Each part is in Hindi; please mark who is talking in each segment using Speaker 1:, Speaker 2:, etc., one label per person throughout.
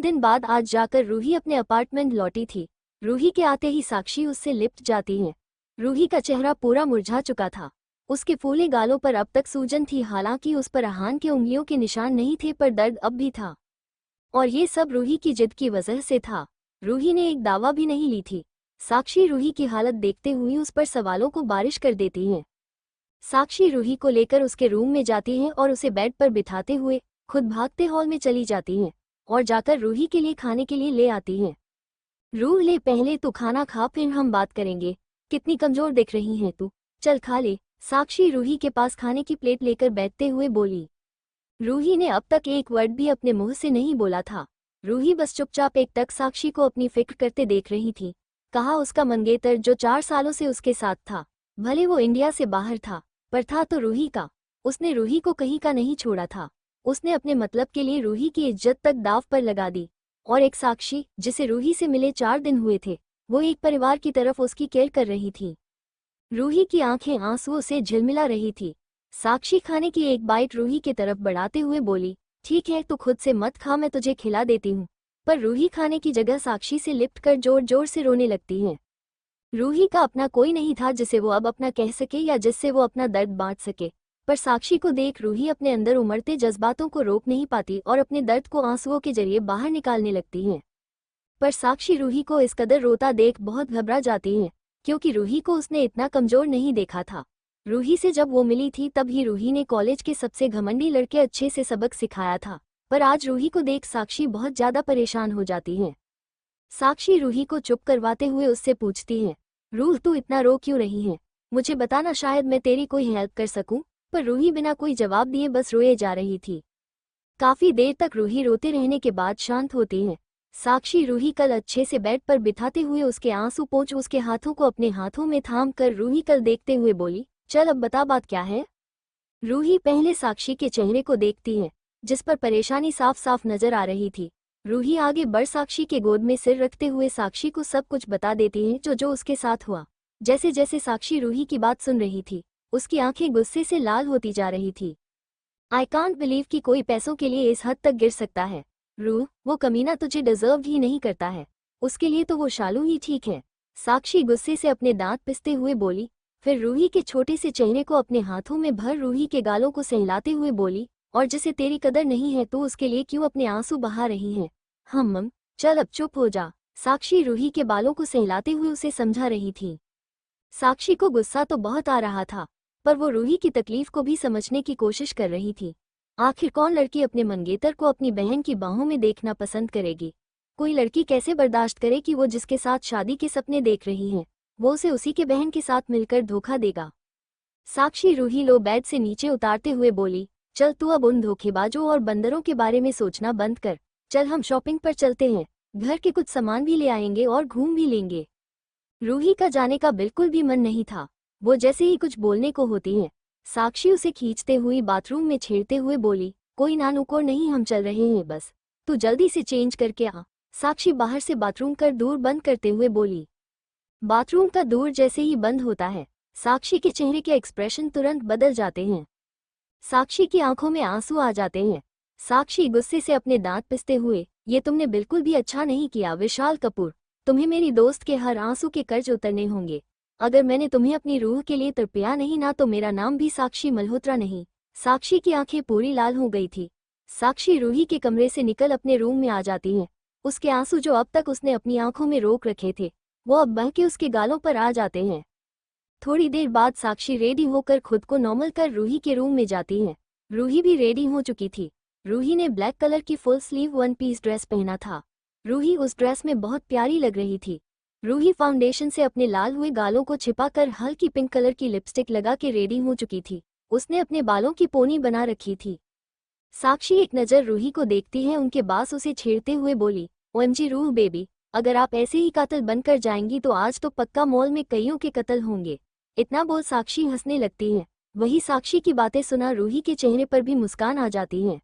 Speaker 1: दिन बाद आज जाकर रूही अपने अपार्टमेंट लौटी थी। रूही के आते ही साक्षी उससे लिपट जाती है। रूही का चेहरा पूरा मुरझा चुका था। उसके फूले गालों पर अब तक सूजन थी, हालांकि उस पर अहान के उंगलियों के निशान नहीं थे, पर दर्द अब भी था। और ये सब रूही की जिद की वजह से था। रूही ने एक दावा भी नहीं ली थी। साक्षी रूही की हालत देखते हुए उस पर सवालों को बारिश कर देती है। साक्षी रूही को लेकर उसके रूम में जाती है और उसे बेड पर बिठाते हुए खुद भागते हॉल में चली जाती हैं और जाकर रूही के लिए खाने के लिए ले आती हैं। रूह ले, पहले तू खाना खा, फिर हम बात करेंगे। कितनी कमजोर दिख रही है तू, चल खा ले। साक्षी रूही के पास खाने की प्लेट लेकर बैठते हुए बोली। रूही ने अब तक एक वर्ड भी अपने मुंह से नहीं बोला था। रूही बस चुपचाप एक टक साक्षी को अपनी फिक्र करते देख रही थी। कहा उसका मंगेतर जो 4 सालों से उसके साथ था, भले वो इंडिया से बाहर था, पर था तो रूही का। उसने रूही को कहीं का नहीं छोड़ा था। उसने अपने मतलब के लिए रूही की इज्जत तक दाव पर लगा दी। और एक साक्षी जिसे रूही से मिले 4 दिन हुए थे, वो एक परिवार की तरफ उसकी केयर कर रही थी। रूही की आंखें आंसुओं से झिलमिला रही थी। साक्षी खाने की एक बाइट रूही की तरफ बढ़ाते हुए बोली, ठीक है तू खुद से मत खा, मैं तुझे खिला देती हूँ। पर रूही खाने की जगह साक्षी से लिपटकर जोर जोर से रोने लगती है। रूही का अपना कोई नहीं था जिसे वो अब अपना कह सके या जिससे वो अपना दर्द बांट सके। पर साक्षी को देख रूही अपने अंदर उमड़ते जज्बातों को रोक नहीं पाती और अपने दर्द को आंसुओं के जरिए बाहर निकालने लगती है। पर साक्षी रूही को इस कदर रोता देख बहुत घबरा जाती है, क्योंकि रूही को उसने इतना कमजोर नहीं देखा था। रूही से जब वो मिली थी तब ही रूही ने कॉलेज के सबसे घमंडी लड़के अच्छे से सबक सिखाया था। पर आज रूही को देख साक्षी बहुत ज्यादा परेशान हो जाती है। साक्षी रूही को चुप करवाते हुए उससे पूछती है, रूह तू इतना रो क्यों रही है? मुझे बताना, शायद मैं तेरी कोई हेल्प कर सकूं। पर रूही बिना कोई जवाब दिए बस रोए जा रही थी। काफी देर तक रूही रोते रहने के बाद शांत होती है। साक्षी रूही कल अच्छे से बेड पर बिठाते हुए उसके आंसू पोंछ उसके हाथों को अपने हाथों में थाम कर रूही कल देखते हुए बोली, चल अब बता बात क्या है। रूही पहले साक्षी के चेहरे को देखती है, जिस पर परेशानी साफ साफ नजर आ रही थी। रूही आगे बढ़ साक्षी के गोद में सिर रखते हुए साक्षी को सब कुछ बता देती है जो जो उसके साथ हुआ। जैसे जैसे साक्षी रूही की बात सुन रही थी, उसकी आंखें गुस्से से लाल होती जा रही थी। आई कांट बिलीव कि कोई पैसों के लिए इस हद तक गिर सकता है। रूह, वो कमीना तुझे डिजर्व ही नहीं करता है। उसके लिए तो वो शालू ही ठीक है। साक्षी गुस्से से अपने दांत पिसते हुए बोली। फिर रूही के छोटे से चेहरे को अपने हाथों में भर रूही के गालों को सहलाते हुए बोली, और जिसे तेरी कदर नहीं है तो उसके लिए क्यों अपने आंसू बहा रही है? मम, चल अब चुप हो जा। साक्षी रूही के बालों को सहलाते हुए उसे समझा रही थी। साक्षी को गुस्सा तो बहुत आ रहा था, पर वो रूही की तकलीफ को भी समझने की कोशिश कर रही थी। आखिर कौन लड़की अपने मंगेतर को अपनी बहन की बाहों में देखना पसंद करेगी? कोई लड़की कैसे बर्दाश्त करे कि वो जिसके साथ शादी के सपने देख रही है, वो उसे उसी के बहन के साथ मिलकर धोखा देगा? साक्षी रूही लो बेड से नीचे उतारते हुए बोली, चल तू अब उन धोखेबाजों और बंदरों के बारे में सोचना बंद कर। चल हम शॉपिंग पर चलते हैं, घर के कुछ सामान भी ले आएंगे और घूम भी लेंगे। रूही का जाने का बिल्कुल भी मन नहीं था। वो जैसे ही कुछ बोलने को होती है, साक्षी उसे खींचते हुए बाथरूम में छेड़ते हुए बोली, कोई ना नुको नहीं, हम चल रहे हैं बस, तू जल्दी से चेंज करके आ। साक्षी बाहर से बाथरूम का दूर बंद करते हुए बोली। बाथरूम का दूर जैसे ही बंद होता है, साक्षी के चेहरे के एक्सप्रेशन तुरंत बदल जाते हैं। साक्षी की आंखों में आंसू आ जाते हैं। साक्षी गुस्से से अपने दांत पिसते हुए, ये तुमने बिल्कुल भी अच्छा नहीं किया विशाल कपूर। तुम्हें मेरी दोस्त के हर आंसू के कर्ज उतरने होंगे। अगर मैंने तुम्हें अपनी रूह के लिए तड़पाया नहीं ना तो मेरा नाम भी साक्षी मल्होत्रा नहीं। साक्षी की आंखें पूरी लाल हो गई थी। साक्षी रूही के कमरे से निकल अपने रूम में आ जाती है। उसके आंसू जो अब तक उसने अपनी आंखों में रोक रखे थे, वो अब बह के उसके गालों पर आ जाते हैं। थोड़ी देर बाद साक्षी रेडी होकर खुद को नॉर्मल कर रूही के रूम में जाती है। रूही भी रेडी हो चुकी थी। रूही ने ब्लैक कलर की full sleeve one piece dress पहना था। रूही उस ड्रेस में बहुत प्यारी लग रही थी। रूही फाउंडेशन से अपने लाल हुए गालों को छिपाकर हल्की पिंक कलर की लिपस्टिक लगा के रेडी हो चुकी थी। उसने अपने बालों की पोनी बना रखी थी। साक्षी एक नज़र रूही को देखती है, उनके बास उसे छेड़ते हुए बोली, ओएमजी रूह बेबी, अगर आप ऐसे ही कातिल बनकर जाएंगी तो आज तो पक्का मॉल में कईयों के कत्ल होंगे। इतना बोल साक्षी हंसने लगती है। वही साक्षी की बातें सुना रूही के चेहरे पर भी मुस्कान आ जाती है।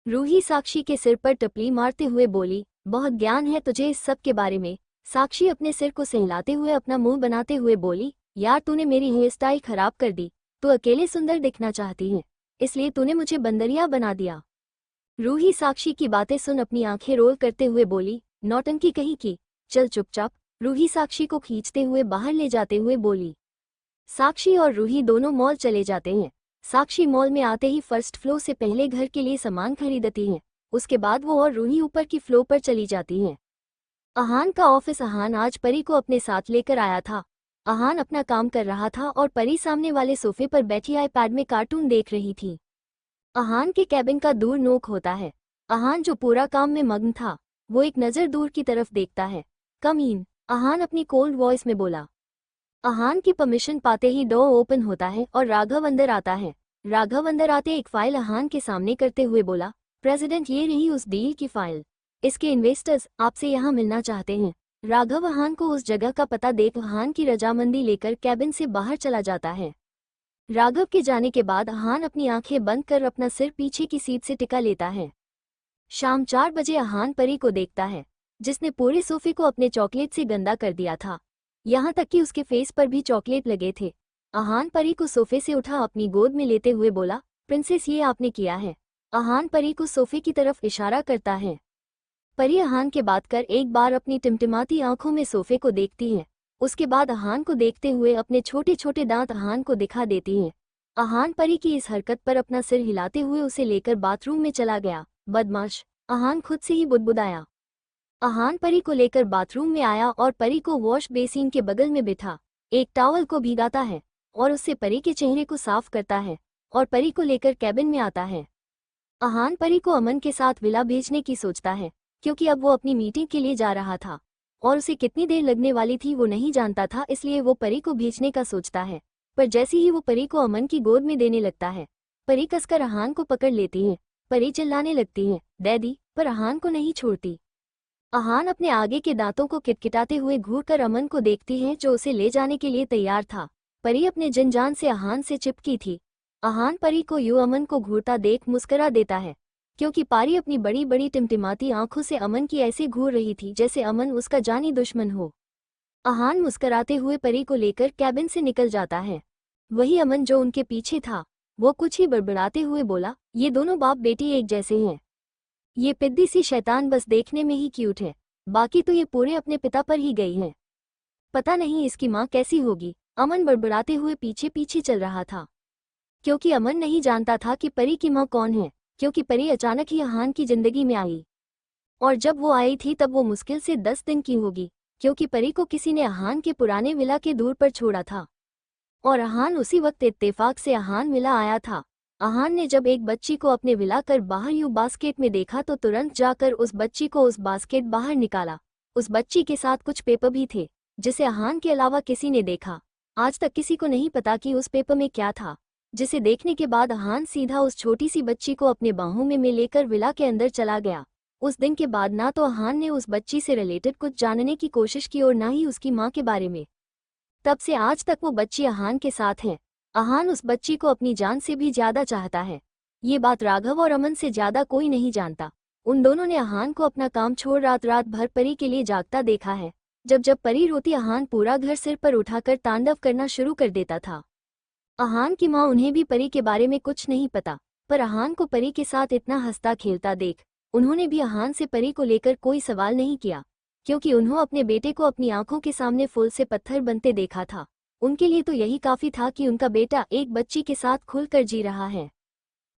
Speaker 1: रूही साक्षी के सिर पर टपली मारते हुए बोली, बहुत ज्ञान है तुझे इस सब के बारे में। साक्षी अपने सिर को सहलाते हुए अपना मुंह बनाते हुए बोली, यार तूने मेरी हेयर स्टाइल खराब कर दी। तू अकेले सुंदर दिखना चाहती है, इसलिए तूने मुझे बंदरिया बना दिया। रूही साक्षी की बातें सुन अपनी आंखें रोल करते हुए बोली, नौटंकी कहीं की, चल चुपचाप। रूही साक्षी को खींचते हुए बाहर ले जाते हुए बोली। साक्षी और रूही दोनों मॉल चले जाते हैं। साक्षी मॉल में आते ही फर्स्ट फ्लोर से पहले घर के लिए सामान खरीदती हैं। उसके बाद वो और रूही ऊपर की फ्लोर पर चली जाती हैं। अहान का ऑफिस। अहान आज परी को अपने साथ लेकर आया था। अहान अपना काम कर रहा था और परी सामने वाले सोफे पर बैठी आईपैड में कार्टून देख रही थी। अहान के कैबिन का दूर नोक होता है। अहान जो पूरा काम में मग्न था, वो एक नज़र दूर की तरफ देखता है। कमीन, अहान अपनी कोल्ड वॉइस में बोला। अहान की परमिशन पाते ही डोर ओपन होता है और राघव अंदर आता है। राघव अंदर आते एक फाइल अहान के सामने करते हुए बोला, प्रेसिडेंट ये रही उस डील की फाइल। इसके इन्वेस्टर्स आपसे यहाँ मिलना चाहते हैं। राघव अहान को उस जगह का पता देख अहान की रजामंदी लेकर कैबिन से बाहर चला जाता है। राघव के जाने के बाद अहान अपनी आंखें बंद कर अपना सिर पीछे की सीट से टिका लेता है। शाम 4 बजे अहान परी को देखता है, जिसने पूरे सोफे को अपने चॉकलेट से गंदा कर दिया था। यहाँ तक कि उसके फेस पर भी चॉकलेट लगे थे। अहान परी को सोफे से उठा अपनी गोद में लेते हुए बोला, प्रिंसेस ये आपने किया है। अहान परी को सोफे की तरफ इशारा करता है। परी अहान के बात कर एक बार अपनी टिमटिमाती आंखों में सोफे को देखती है। उसके बाद अहान को देखते हुए अपने छोटे छोटे दांत अहान को दिखा देती हैं। अहान परी की इस हरकत पर अपना सिर हिलाते हुए उसे लेकर बाथरूम में चला गया। बदमाश, अहान खुद से ही बुदबुदाया। अहान परी को लेकर बाथरूम में आया और परी को वॉश बेसिन के बगल में बिठा एक टॉवल को भिगाता है और उससे परी के चेहरे को साफ करता है और परी को लेकर कैबिन में आता है। अहान परी को अमन के साथ विला भेजने की सोचता है, क्योंकि अब वो अपनी मीटिंग के लिए जा रहा था और उसे कितनी देर लगने वाली थी वो नहीं जानता था, इसलिए वो परी को भेजने का सोचता है। पर जैसे ही वो परी को अमन की गोद में देने लगता है, परी कसकर अहान को पकड़ लेती है। परी चिल्लाने लगती है, डैडी, पर अहान को नहीं छोड़ती। अहान अपने आगे के दांतों को किटकिटाते हुए घूरकर अमन को देखती है, जो उसे ले जाने के लिए तैयार था। परी अपने जिनजान से अहान से चिपकी थी। अहान परी को यूं अमन को घूरता देख मुस्करा देता है, क्योंकि पारी अपनी बड़ी बड़ी टिमटिमाती आंखों से अमन की ऐसे घूर रही थी जैसे अमन उसका जानी दुश्मन हो। अहान मुस्कराते हुए परी को लेकर कैबिन से निकल जाता है। वही अमन जो उनके पीछे था, वो कुछ ही बड़बड़ाते हुए बोला, ये दोनों बाप बेटी एक जैसे हैं। ये पिद्दी सी शैतान बस देखने में ही क्यूट है, बाकी तो ये पूरे अपने पिता पर ही गई है। पता नहीं इसकी माँ कैसी होगी। अमन बड़बड़ाते हुए पीछे पीछे चल रहा था, क्योंकि अमन नहीं जानता था कि परी की माँ कौन है, क्योंकि परी अचानक ही अहान की जिंदगी में आई और जब वो आई थी तब वो मुश्किल से 10 दिन की होगी, क्योंकि परी को किसी ने अहान के पुराने विला के दूर पर छोड़ा था और अहान उसी वक्त इत्तेफाक से अहान विला आया था। अहान ने जब एक बच्ची को अपने विला कर बाहर यूं बास्केट में देखा तो तुरंत जाकर उस बच्ची को उस बास्केट बाहर निकाला। उस बच्ची के साथ कुछ पेपर भी थे, जिसे अहान के अलावा किसी ने देखा। आज तक किसी को नहीं पता कि उस पेपर में क्या था, जिसे देखने के बाद अहान सीधा उस छोटी सी बच्ची को अपने बाहों में लेकर विला के अंदर चला गया। उस दिन के बाद ना तो अहान ने उस बच्ची से रिलेटेड कुछ जानने की कोशिश की और ना ही उसकी माँ के बारे में। तब से आज तक वो बच्ची अहान के साथ है। अहान उस बच्ची को अपनी जान से भी ज्यादा चाहता है। ये बात राघव और अमन से ज्यादा कोई नहीं जानता। उन दोनों ने अहान को अपना काम छोड़ रात रात भर परी के लिए जागता देखा है। जब जब परी रोती अहान पूरा घर सिर पर उठाकर तांडव करना शुरू कर देता था। अहान की माँ उन्हें भी परी के बारे में कुछ नहीं पता, पर अहान को परी के साथ इतना हंसता खेलता देख उन्होंने भी अहान से परी को लेकर कोई सवाल नहीं किया, क्योंकि उन्होंने अपने बेटे को अपनी आंखों के सामने फूल से पत्थर बनते देखा था। उनके लिए तो यही काफी था कि उनका बेटा एक बच्ची के साथ खुलकर जी रहा है।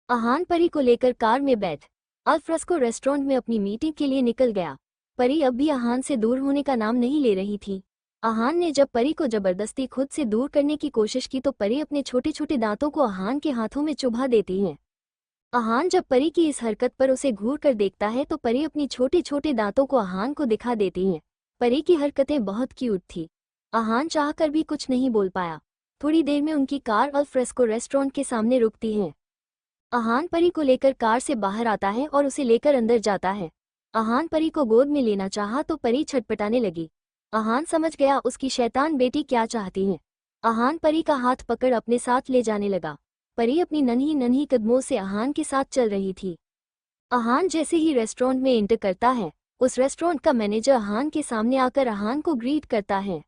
Speaker 1: अहान परी को लेकर कार में बैठ अल्फ्रेस्को रेस्टोरेंट में अपनी मीटिंग के लिए निकल गया। परी अब भी अहान से दूर होने का नाम नहीं ले रही थी। अहान ने जब परी को जबरदस्ती खुद से दूर करने की कोशिश की तो परी अपने छोटे छोटे दांतों को अहान के हाथों में चुभा देती है। अहान जब परी की इस हरकत पर उसे घूर कर देखता है तो परी अपनी छोटे छोटे दांतों को अहान को दिखा देती है। परी की हरकतें बहुत क्यूट थी। अहान चाहकर भी कुछ नहीं बोल पाया। थोड़ी देर में उनकी कार अल्फ्रेस्को रेस्टोरेंट के सामने रुकती है। अहान परी को लेकर कार से बाहर आता है और उसे लेकर अंदर जाता है। अहान परी को गोद में लेना चाहा तो परी छटपटाने लगी। अहान समझ गया उसकी शैतान बेटी क्या चाहती है। अहान परी का हाथ पकड़ अपने साथ ले जाने लगा। परी अपनी नन्ही नन्ही कदमों से अहान के साथ चल रही थी। अहान जैसे ही रेस्टोरेंट में एंटर करता है, उस रेस्टोरेंट का मैनेजर अहान के सामने आकर अहान को ग्रीट करता है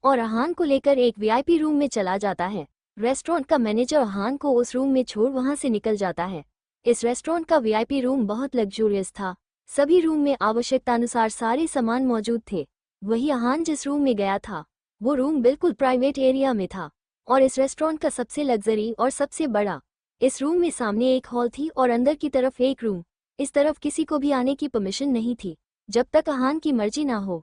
Speaker 1: और अहान को लेकर एक वीआईपी रूम में चला जाता है। रेस्टोरेंट का मैनेजर अहान को उस रूम में छोड़ वहां से निकल जाता है। इस रेस्टोरेंट का वीआईपी रूम बहुत लग्जूरियस था। सभी रूम में आवश्यकतानुसार सारे सामान मौजूद थे। वही अहान जिस रूम में गया था वो रूम बिल्कुल प्राइवेट एरिया में था और इस रेस्टोरेंट का सबसे लग्जरी और सबसे बड़ा। इस रूम में सामने एक हॉल थी और अंदर की तरफ एक रूम। इस तरफ किसी को भी आने की परमिशन नहीं थी जब तक अहान की मर्जी ना हो।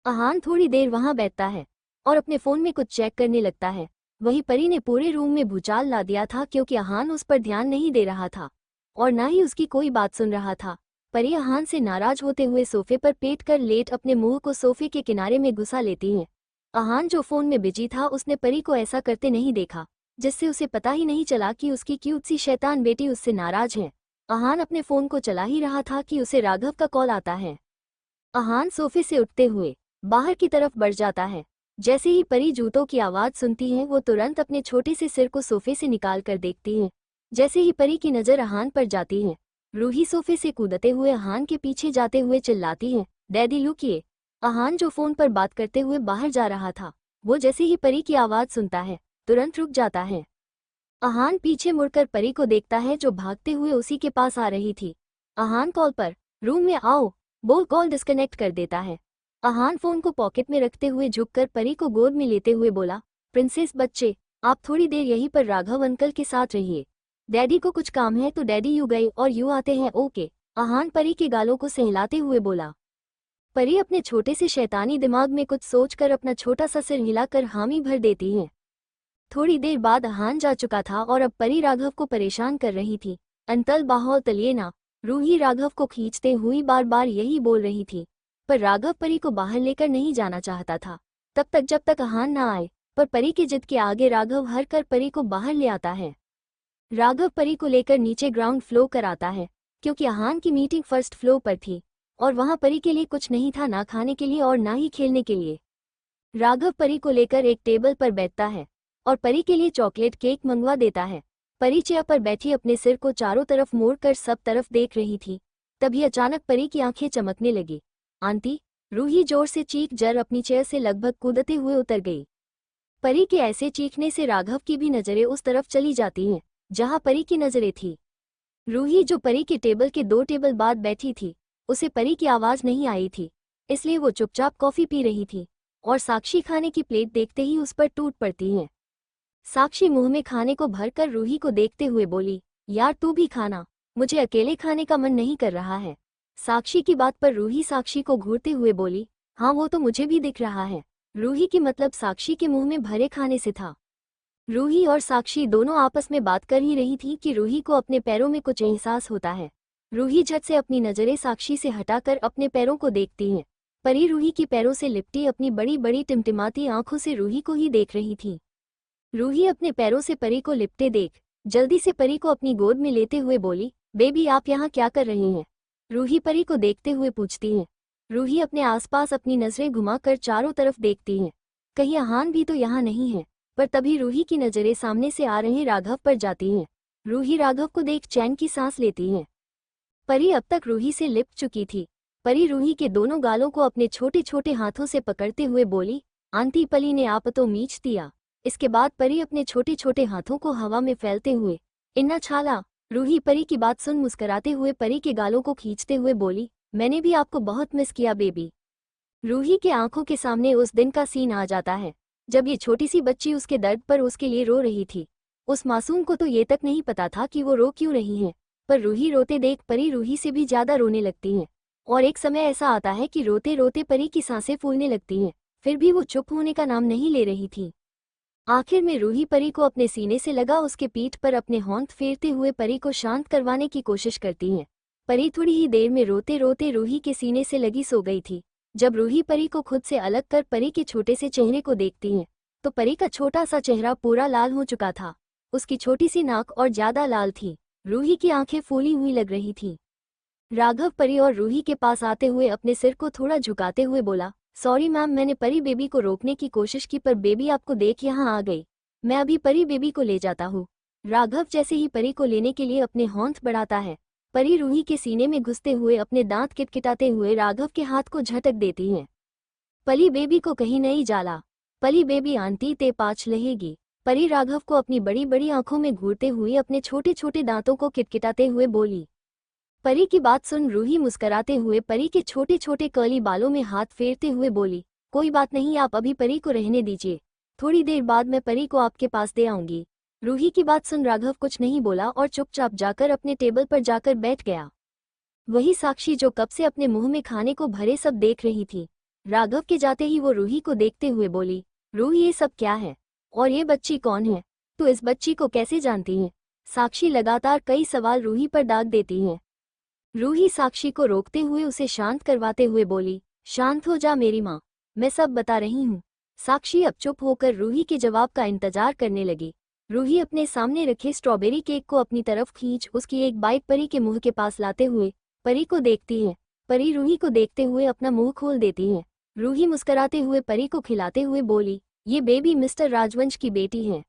Speaker 1: अहान थोड़ी देर वहां बैठता है और अपने फोन में कुछ चेक करने लगता है। वही परी ने पूरे रूम में भूचाल ला दिया था क्योंकि अहान उस पर ध्यान नहीं दे रहा था और ना ही उसकी कोई बात सुन रहा था। परी अहान से नाराज होते हुए सोफे पर पेट कर लेट अपने मुंह को सोफे के किनारे में घुसा लेती है। अहान जो फोन में बिजी था उसने परी को ऐसा करते नहीं देखा जिससे उसे पता ही नहीं चला कि उसकी क्यूट सी शैतान बेटी उससे नाराज है। अहान अपने फोन को चला ही रहा था कि उसे राघव का कॉल आता है। अहान सोफे से उठते हुए बाहर की तरफ बढ़ जाता है। जैसे ही परी जूतों की आवाज सुनती है वो तुरंत अपने छोटे से सिर को सोफे से निकाल कर देखती है। जैसे ही परी की नजर अहान पर जाती है रूही सोफे से कूदते हुए अहान के पीछे जाते हुए चिल्लाती है, डैडी लुकिए। अहान जो फोन पर बात करते हुए बाहर जा रहा था वो जैसे ही परी की आवाज सुनता है तुरंत रुक जाता है। अहान पीछे मुड़कर परी को देखता है जो भागते हुए उसी के पास आ रही थी। अहान कॉल पर, रूम में आओ, बोल कॉल डिस्कनेक्ट कर देता है। अहान फोन को पॉकेट में रखते हुए झुककर परी को गोद में लेते हुए बोला, प्रिंसेस बच्चे, आप थोड़ी देर यहीं पर राघव अंकल के साथ रहिए। डैडी को कुछ काम है तो डैडी यू गए और यू आते हैं, ओके। अहान परी के गालों को सहलाते हुए बोला। परी अपने छोटे से शैतानी दिमाग में कुछ सोचकर अपना छोटा सा सिर हिलाकर हामी भर देती है। थोड़ी देर बाद अहान जा चुका था और अब परी राघव को परेशान कर रही थी। अंतल बाहौल तलिए ना। रूही राघव को खींचते हुई बार बार यही बोल रही थी पर राघव परी को बाहर लेकर नहीं जाना चाहता था तब तक जब तक अहान ना आए। पर परी की जिद के आगे राघव हर कर परी को बाहर ले आता है। राघव परी को लेकर नीचे ग्राउंड फ्लोर कर आता है क्योंकि अहान की मीटिंग फर्स्ट फ्लोर पर थी और वहां परी के लिए कुछ नहीं था, ना खाने के लिए और ना ही खेलने के लिए। राघव परी को लेकर एक टेबल पर बैठता है और परी के लिए चॉकलेट केक मंगवा देता है। परी चेयर पर बैठी अपने सिर को चारों तरफ मोड़कर सब तरफ देख रही थी। तभी अचानक परी की आंखें चमकने लगी। आंटी, रूही जोर से चीख जर अपनी चेयर से लगभग कूदते हुए उतर गई। परी के ऐसे चीखने से राघव की भी नजरें उस तरफ चली जाती हैं जहां परी की नजरें थी। रूही जो परी के टेबल के 2 टेबल बाद बैठी थी उसे परी की आवाज नहीं आई थी इसलिए वो चुपचाप कॉफी पी रही थी और साक्षी खाने की प्लेट देखते ही उस पर टूट पड़ती है। साक्षी मुंह में खाने को भरकर रूही को देखते हुए बोली, यार तू भी खाना, मुझे अकेले खाने का मन नहीं कर रहा है। साक्षी की बात पर रूही साक्षी को घूरते हुए बोली, हाँ वो तो मुझे भी दिख रहा है। रूही की मतलब साक्षी के मुंह में भरे खाने से था। रूही और साक्षी दोनों आपस में बात कर ही रही थी कि रूही को अपने पैरों में कुछ एहसास होता है। रूही झट से अपनी नजरें साक्षी से हटाकर अपने पैरों को देखती है। परी रूही की पैरों से लिपटी अपनी बड़ी बड़ी टिमटिमाती आंखों से रूही को ही देख रही थी। रूही अपने पैरों से परी को लिपटे देख जल्दी से परी को अपनी गोद में लेते हुए बोली, बेबी आप यहाँ क्या कर रहे हैं? रूही परी को देखते हुए पूछती है। रूही अपने आसपास अपनी नजरें घुमाकर चारों तरफ देखती है, कहीं अहान भी तो यहाँ नहीं है। पर तभी रूही की नजरें सामने से आ रहे राघव पर जाती हैं। रूही राघव को देख चैन की सांस लेती है। परी अब तक रूही से लिपट चुकी थी। परी रूही के दोनों गालों को अपने छोटे छोटे हाथों से पकड़ते हुए बोली, आंटी पली ने आप तो मीच दिया। इसके बाद परी अपने छोटे छोटे हाथों को हवा में फैलते हुए, इन्ना छाला। रूही परी की बात सुन मुस्कुराते हुए परी के गालों को खींचते हुए बोली, मैंने भी आपको बहुत मिस किया बेबी। रूही के आंखों के सामने उस दिन का सीन आ जाता है जब ये छोटी सी बच्ची उसके दर्द पर उसके लिए रो रही थी। उस मासूम को तो ये तक नहीं पता था कि वो रो क्यों रही है, पर रूही रोते देख परी रूही से भी ज्यादा रोने लगती है और एक समय ऐसा आता है कि रोते रोते परी की सांसें फूलने लगती हैं। फिर भी वो चुप होने का नाम नहीं ले रही थी। आखिर में रूही परी को अपने सीने से लगा उसके पीठ पर अपने होंठ फेरते हुए परी को शांत करवाने की कोशिश करती है। परी थोड़ी ही देर में रोते रोते रूही के सीने से लगी सो गई थी। जब रूही परी को खुद से अलग कर परी के छोटे से चेहरे को देखती है तो परी का छोटा सा चेहरा पूरा लाल हो चुका था। उसकी छोटी सी नाक और ज्यादा लाल थी। रूही की आंखें फूली हुई लग रही थी। राघव परी और रूही के पास आते हुए अपने सिर को थोड़ा झुकाते हुए बोला, सॉरी मैम, मैंने परी बेबी को रोकने की कोशिश की पर बेबी आपको देख यहाँ आ गई। मैं अभी परी बेबी को ले जाता हूँ। राघव जैसे ही परी को लेने के लिए अपने होंठ बढ़ाता है, परी रूही के सीने में घुसते हुए अपने दांत किटकिटाते हुए राघव के हाथ को झटक देती है। पली बेबी को कहीं नहीं जाला। पली बेबी आंटी ते पाछ लहेगी। परी राघव को अपनी बड़ी बड़ी आंखों में घूरते हुए अपने छोटे छोटे दांतों को किटकिटाते हुए बोली। परी की बात सुन रूही मुस्कुराते हुए परी के छोटे छोटे कर्ली बालों में हाथ फेरते हुए बोली, कोई बात नहीं, आप अभी परी को रहने दीजिए, थोड़ी देर बाद मैं परी को आपके पास दे आऊंगी। रूही की बात सुन राघव कुछ नहीं बोला और चुपचाप जाकर अपने टेबल पर जाकर बैठ गया। वही साक्षी जो कब से अपने मुंह में खाने को भरे सब देख रही थी। राघव के जाते ही वो रूही को देखते हुए बोली, रूही ये सब क्या है और ये बच्ची कौन है, तू इस बच्ची को कैसे जानती है? साक्षी लगातार कई सवाल रूही पर दाग देती है। रूही साक्षी को रोकते हुए उसे शांत करवाते हुए बोली, शांत हो जा मेरी माँ, मैं सब बता रही हूँ। साक्षी अब चुप होकर रूही के जवाब का इंतजार करने लगी। रूही अपने सामने रखे स्ट्रॉबेरी केक को अपनी तरफ खींच उसकी एक बाइट परी के मुंह के पास लाते हुए परी को देखती है। परी रूही को देखते हुए अपना मुंह खोल देती है। रूही मुस्कुराते हुए परी को खिलाते हुए बोली, ये बेबी मिस्टर राजवंश की बेटी है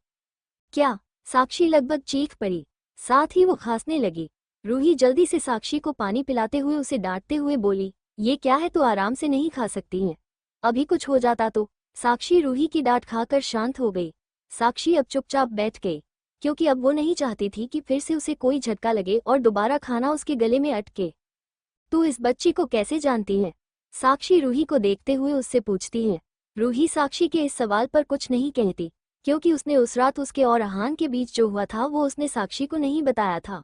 Speaker 1: क्या? साक्षी लगभग चीख पड़ी, साथ ही वो खांसने लगी। रूही जल्दी से साक्षी को पानी पिलाते हुए उसे डांटते हुए बोली, ये क्या है, तो आराम से नहीं खा सकती है, अभी कुछ हो जाता तो। साक्षी रूही की डांट खाकर शांत हो गई। साक्षी अब चुपचाप बैठ गई, क्योंकि अब वो नहीं चाहती थी कि फिर से उसे कोई झटका लगे और दोबारा खाना उसके गले में अटके। तू इस बच्ची को कैसे जानती है? साक्षी रूही को देखते हुए उससे पूछती है। रूही साक्षी के इस सवाल पर कुछ नहीं कहती, क्योंकि उसने उस रात उसके और अहान के बीच जो हुआ था वो उसने साक्षी को नहीं बताया था।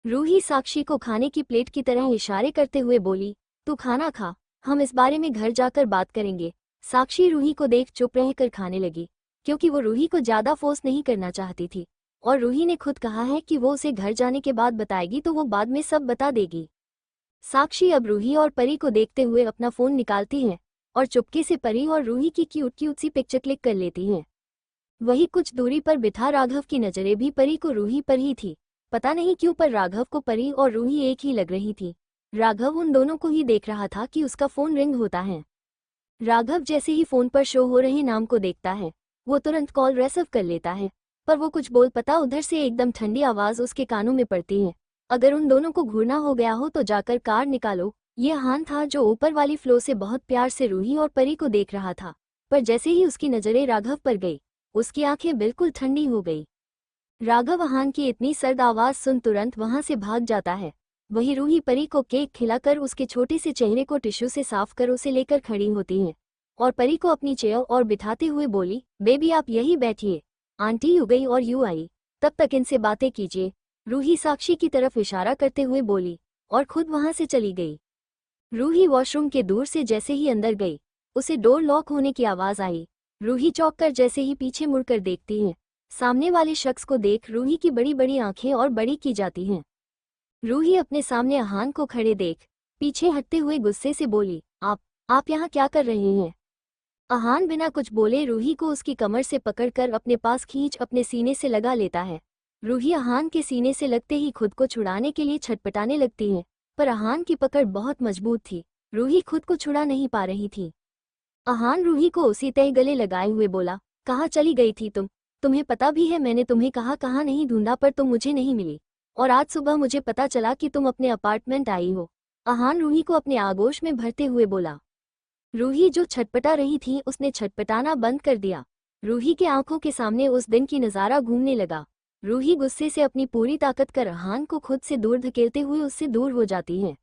Speaker 1: रूही साक्षी को खाने की प्लेट की तरह इशारे करते हुए बोली, तू खाना खा, हम इस बारे में घर जाकर बात करेंगे। साक्षी रूही को देख चुप रहकर खाने लगी, क्योंकि वो रूही को ज्यादा फोर्स नहीं करना चाहती थी और रूही ने खुद कहा है कि वो उसे घर जाने के बाद बताएगी तो वो बाद में सब बता देगी। साक्षी अब रूही और परी को देखते हुए अपना फोन निकालती है और चुपके से परी और रूही की क्यूट क्यूट सी पिक्चर क्लिक कर लेती हैं। वही कुछ दूरी पर बिठा राघव की नजरें भी परी को रूही पर ही थी। पता नहीं क्यों पर राघव को परी और रूही एक ही लग रही थी। राघव उन दोनों को ही देख रहा था कि उसका फोन रिंग होता है। राघव जैसे ही फोन पर शो हो रहे नाम को देखता है वो तुरंत कॉल रिसीव कर लेता है, पर वो कुछ बोल पता उधर से एकदम ठंडी आवाज उसके कानों में पड़ती है, अगर उन दोनों को घूरना हो गया हो तो जाकर कार निकालो। ये हान था जो ऊपर वाली फ्लो से बहुत प्यार से रूही और परी को देख रहा था, पर जैसे ही उसकी नजरें राघव पर गई उसकी आंखें बिल्कुल ठंडी हो गई। राघव अहान की इतनी सर्द आवाज सुन तुरंत वहां से भाग जाता है। वही रूही परी को केक खिलाकर उसके छोटे से चेहरे को टिश्यू से साफ कर उसे लेकर खड़ी होती है और परी को अपनी चेयर और बिठाते हुए बोली, बेबी आप यही बैठिए, आंटी यू गई और यू आई, तब तक इनसे बातें कीजिए। रूही साक्षी की तरफ इशारा करते हुए बोली और खुद वहां से चली गई। रूही वॉशरूम के दूर से जैसे ही अंदर गई उसे डोर लॉक होने की आवाज आई। रूही चौंक कर जैसे ही पीछे मुड़कर देखती है, सामने वाले शख्स को देख रूही की बड़ी बड़ी आंखें और बड़ी की जाती हैं। रूही अपने सामने अहान को खड़े देख पीछे हटते हुए गुस्से से बोली, आप यहाँ क्या कर रहे हैं? अहान बिना कुछ बोले रूही को उसकी कमर से पकड़कर अपने पास खींच अपने सीने से लगा लेता है। रूही अहान के सीने से लगते ही खुद को छुड़ाने के लिए छटपटाने लगती है, पर अहान की पकड़ बहुत मजबूत थी, रूही खुद को छुड़ा नहीं पा रही थी। अहान रूही को उसी तय गले लगाए हुए बोला, कहाँ चली गई थी तुम? तुम्हें पता भी है मैंने तुम्हें कहाँ नहीं ढूंढा पर तुम मुझे नहीं मिली, और आज सुबह मुझे पता चला कि तुम अपने अपार्टमेंट आई हो। अहान रूही को अपने आगोश में भरते हुए बोला। रूही जो छटपटा रही थी उसने छटपटाना बंद कर दिया। रूही के आंखों के सामने उस दिन की नज़ारा घूमने लगा। रूही गुस्से से अपनी पूरी ताकत कर अहान को खुद से दूर धकेलते हुए उससे दूर हो जाती है।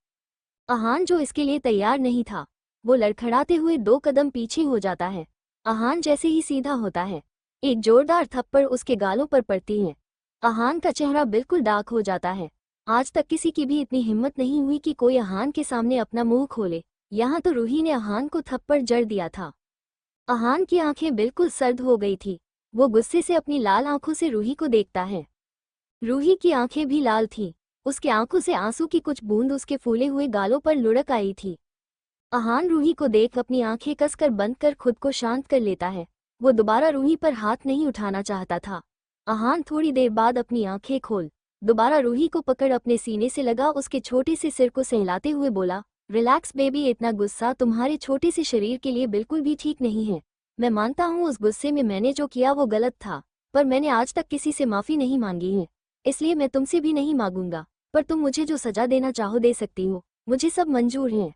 Speaker 1: अहान जो इसके लिए तैयार नहीं था वो लड़खड़ाते हुए 2 कदम पीछे हो जाता है। अहान जैसे ही सीधा होता है एक जोरदार थप्पड़ उसके गालों पर पड़ती है। अहान का चेहरा बिल्कुल डार्क हो जाता है। आज तक किसी की भी इतनी हिम्मत नहीं हुई कि कोई अहान के सामने अपना मुंह खोले, यहाँ तो रूही ने अहान को थप्पड़ जड़ दिया था। अहान की आंखें बिल्कुल सर्द हो गई थी। वो गुस्से से अपनी लाल आंखों से रूही को देखता है। रूही की आंखें भी लाल थीं, उसके आंखों से आंसू की कुछ बूंद उसके फूले हुए गालों पर लुढ़क आई थी। अहान रूही को देख अपनी आंखें कसकर बंद कर खुद को शांत कर लेता है। वो दोबारा रूही पर हाथ नहीं उठाना चाहता था। अहान थोड़ी देर बाद अपनी आंखें खोल दोबारा रूही को पकड़ अपने सीने से लगा उसके छोटे से सिर को सहलाते हुए बोला, रिलैक्स बेबी, इतना गुस्सा तुम्हारे छोटे से शरीर के लिए बिल्कुल भी ठीक नहीं है। मैं मानता हूँ उस गुस्से में मैंने जो किया वो गलत था, पर मैंने आज तक किसी से माफ़ी नहीं मांगी है, इसलिए मैं तुमसे भी नहीं मांगूंगा, पर तुम मुझे जो सजा देना चाहो दे सकती हो, मुझे सब मंजूर है।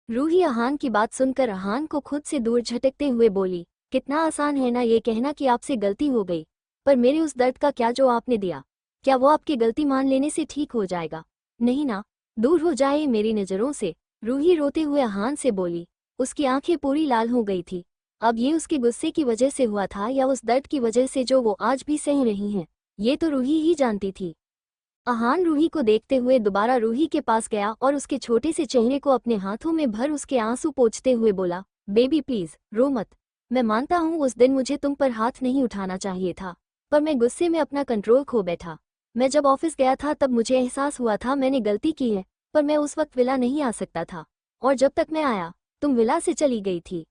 Speaker 1: रूही अहान की बात सुनकर अहान को खुद से दूर झटकते हुए बोली, कितना आसान है ना ये कहना कि आपसे गलती हो गई, पर मेरे उस दर्द का क्या जो आपने दिया, क्या वो आपकी गलती मान लेने से ठीक हो जाएगा? नहीं ना, दूर हो जाए मेरी नज़रों से, रूही रोते हुए अहान से बोली। उसकी आंखें पूरी लाल हो गई थी। अब ये उसके गुस्से की वजह से हुआ था या उस दर्द की वजह से जो वो आज भी सह रही हैं, ये तो रूही ही जानती थी। अहान रूही को देखते हुए दोबारा रूही के पास गया और उसके छोटे से चेहरे को अपने हाथों में भर उसके आंसू पोंछते हुए बोला, बेबी प्लीज रो मत। मैं मानता हूँ उस दिन मुझे तुम पर हाथ नहीं उठाना चाहिए था, पर मैं गुस्से में अपना कंट्रोल खो बैठा। मैं जब ऑफिस गया था तब मुझे एहसास हुआ था मैंने गलती की है, पर मैं उस वक्त विला नहीं आ सकता था, और जब तक मैं आया तुम विला से चली गई थी।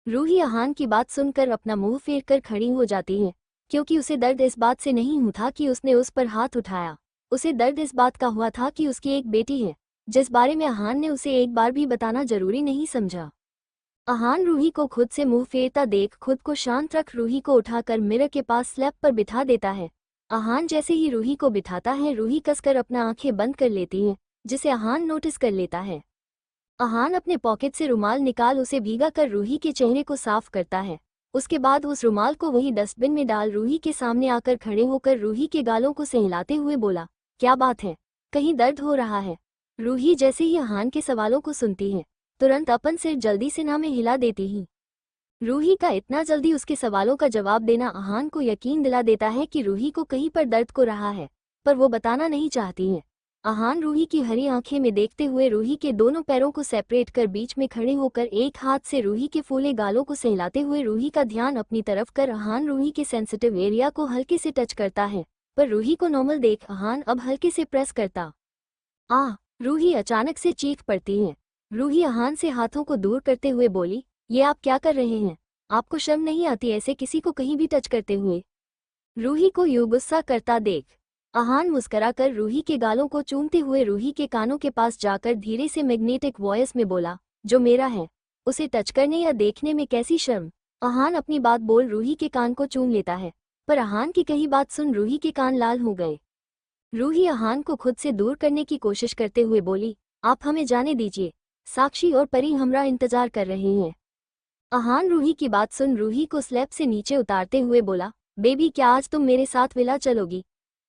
Speaker 1: रूही अहान की बात सुनकर अपना मुंह फेर कर खड़ी हो जाती है, क्योंकि उसे दर्द इस बात से नहीं हुआ था कि उसने उस पर हाथ उठाया। उसे दर्द इस बात का हुआ था कि उसकी एक बेटी है, जिस बारे में अहान ने उसे एक बार भी बताना जरूरी नहीं समझा। अहान रूही को खुद से मुंह फेरता देख खुद को शांत रख रूही को उठाकर मिरर के पास स्लैब पर बिठा देता है। अहान जैसे ही रूही को बिठाता है, रूही कसकर अपना आंखें बंद कर लेती है, जिसे अहान नोटिस कर लेता है। अहान अपने पॉकेट से रुमाल निकाल उसे भीगा कर रूही के चेहरे को साफ करता है। उसके बाद उस रुमाल को वही डस्टबिन में डाल रूही के सामने आकर खड़े होकर रूही के गालों को सहलाते हुए बोला, क्या बात है, कहीं दर्द हो रहा है? रूही जैसे ही अहान के सवालों को सुनती है, तुरंत अपन सिर जल्दी से ना में हिला देती ही। रूही का इतना जल्दी उसके सवालों का जवाब देना अहान को यकीन दिला देता है कि रूही को कहीं पर दर्द को रहा है, पर वो बताना नहीं चाहती है। अहान रूही की हरी आंखें में देखते हुए रूही के दोनों पैरों को सेपरेट कर बीच में खड़े होकर एक हाथ से रूही के फूले गालों को सहलाते हुए रूही का ध्यान अपनी तरफ कर अहान रूही के सेंसिटिव एरिया को हल्के से टच करता है, पर रूही को नॉर्मल देख अहान अब हल्के से प्रेस करता। रूही अचानक से चीख पड़ती है। रूही अहान से हाथों को दूर करते हुए बोली, ये आप क्या कर रहे हैं? आपको शर्म नहीं आती ऐसे किसी को कहीं भी टच करते हुए? रूही को यूं गुस्सा करता देख अहान मुस्कराकर रूही के गालों को चूमते हुए रूही के कानों के पास जाकर धीरे से मैग्नेटिक वॉइस में बोला, जो मेरा है उसे टच करने या देखने में कैसी शर्म? अहान अपनी बात बोल रूही के कान को चूम लेता है, पर अहान की कही बात सुन रूही के कान लाल हो गए। रूही अहान को खुद से दूर करने की कोशिश करते हुए बोली, आप हमें जाने दीजिए, साक्षी और परी हमरा इंतजार कर रहे हैं। अहान रूही की बात सुन रूही को स्लैब से नीचे उतारते हुए बोला, बेबी क्या आज तुम मेरे साथ विला चलोगी?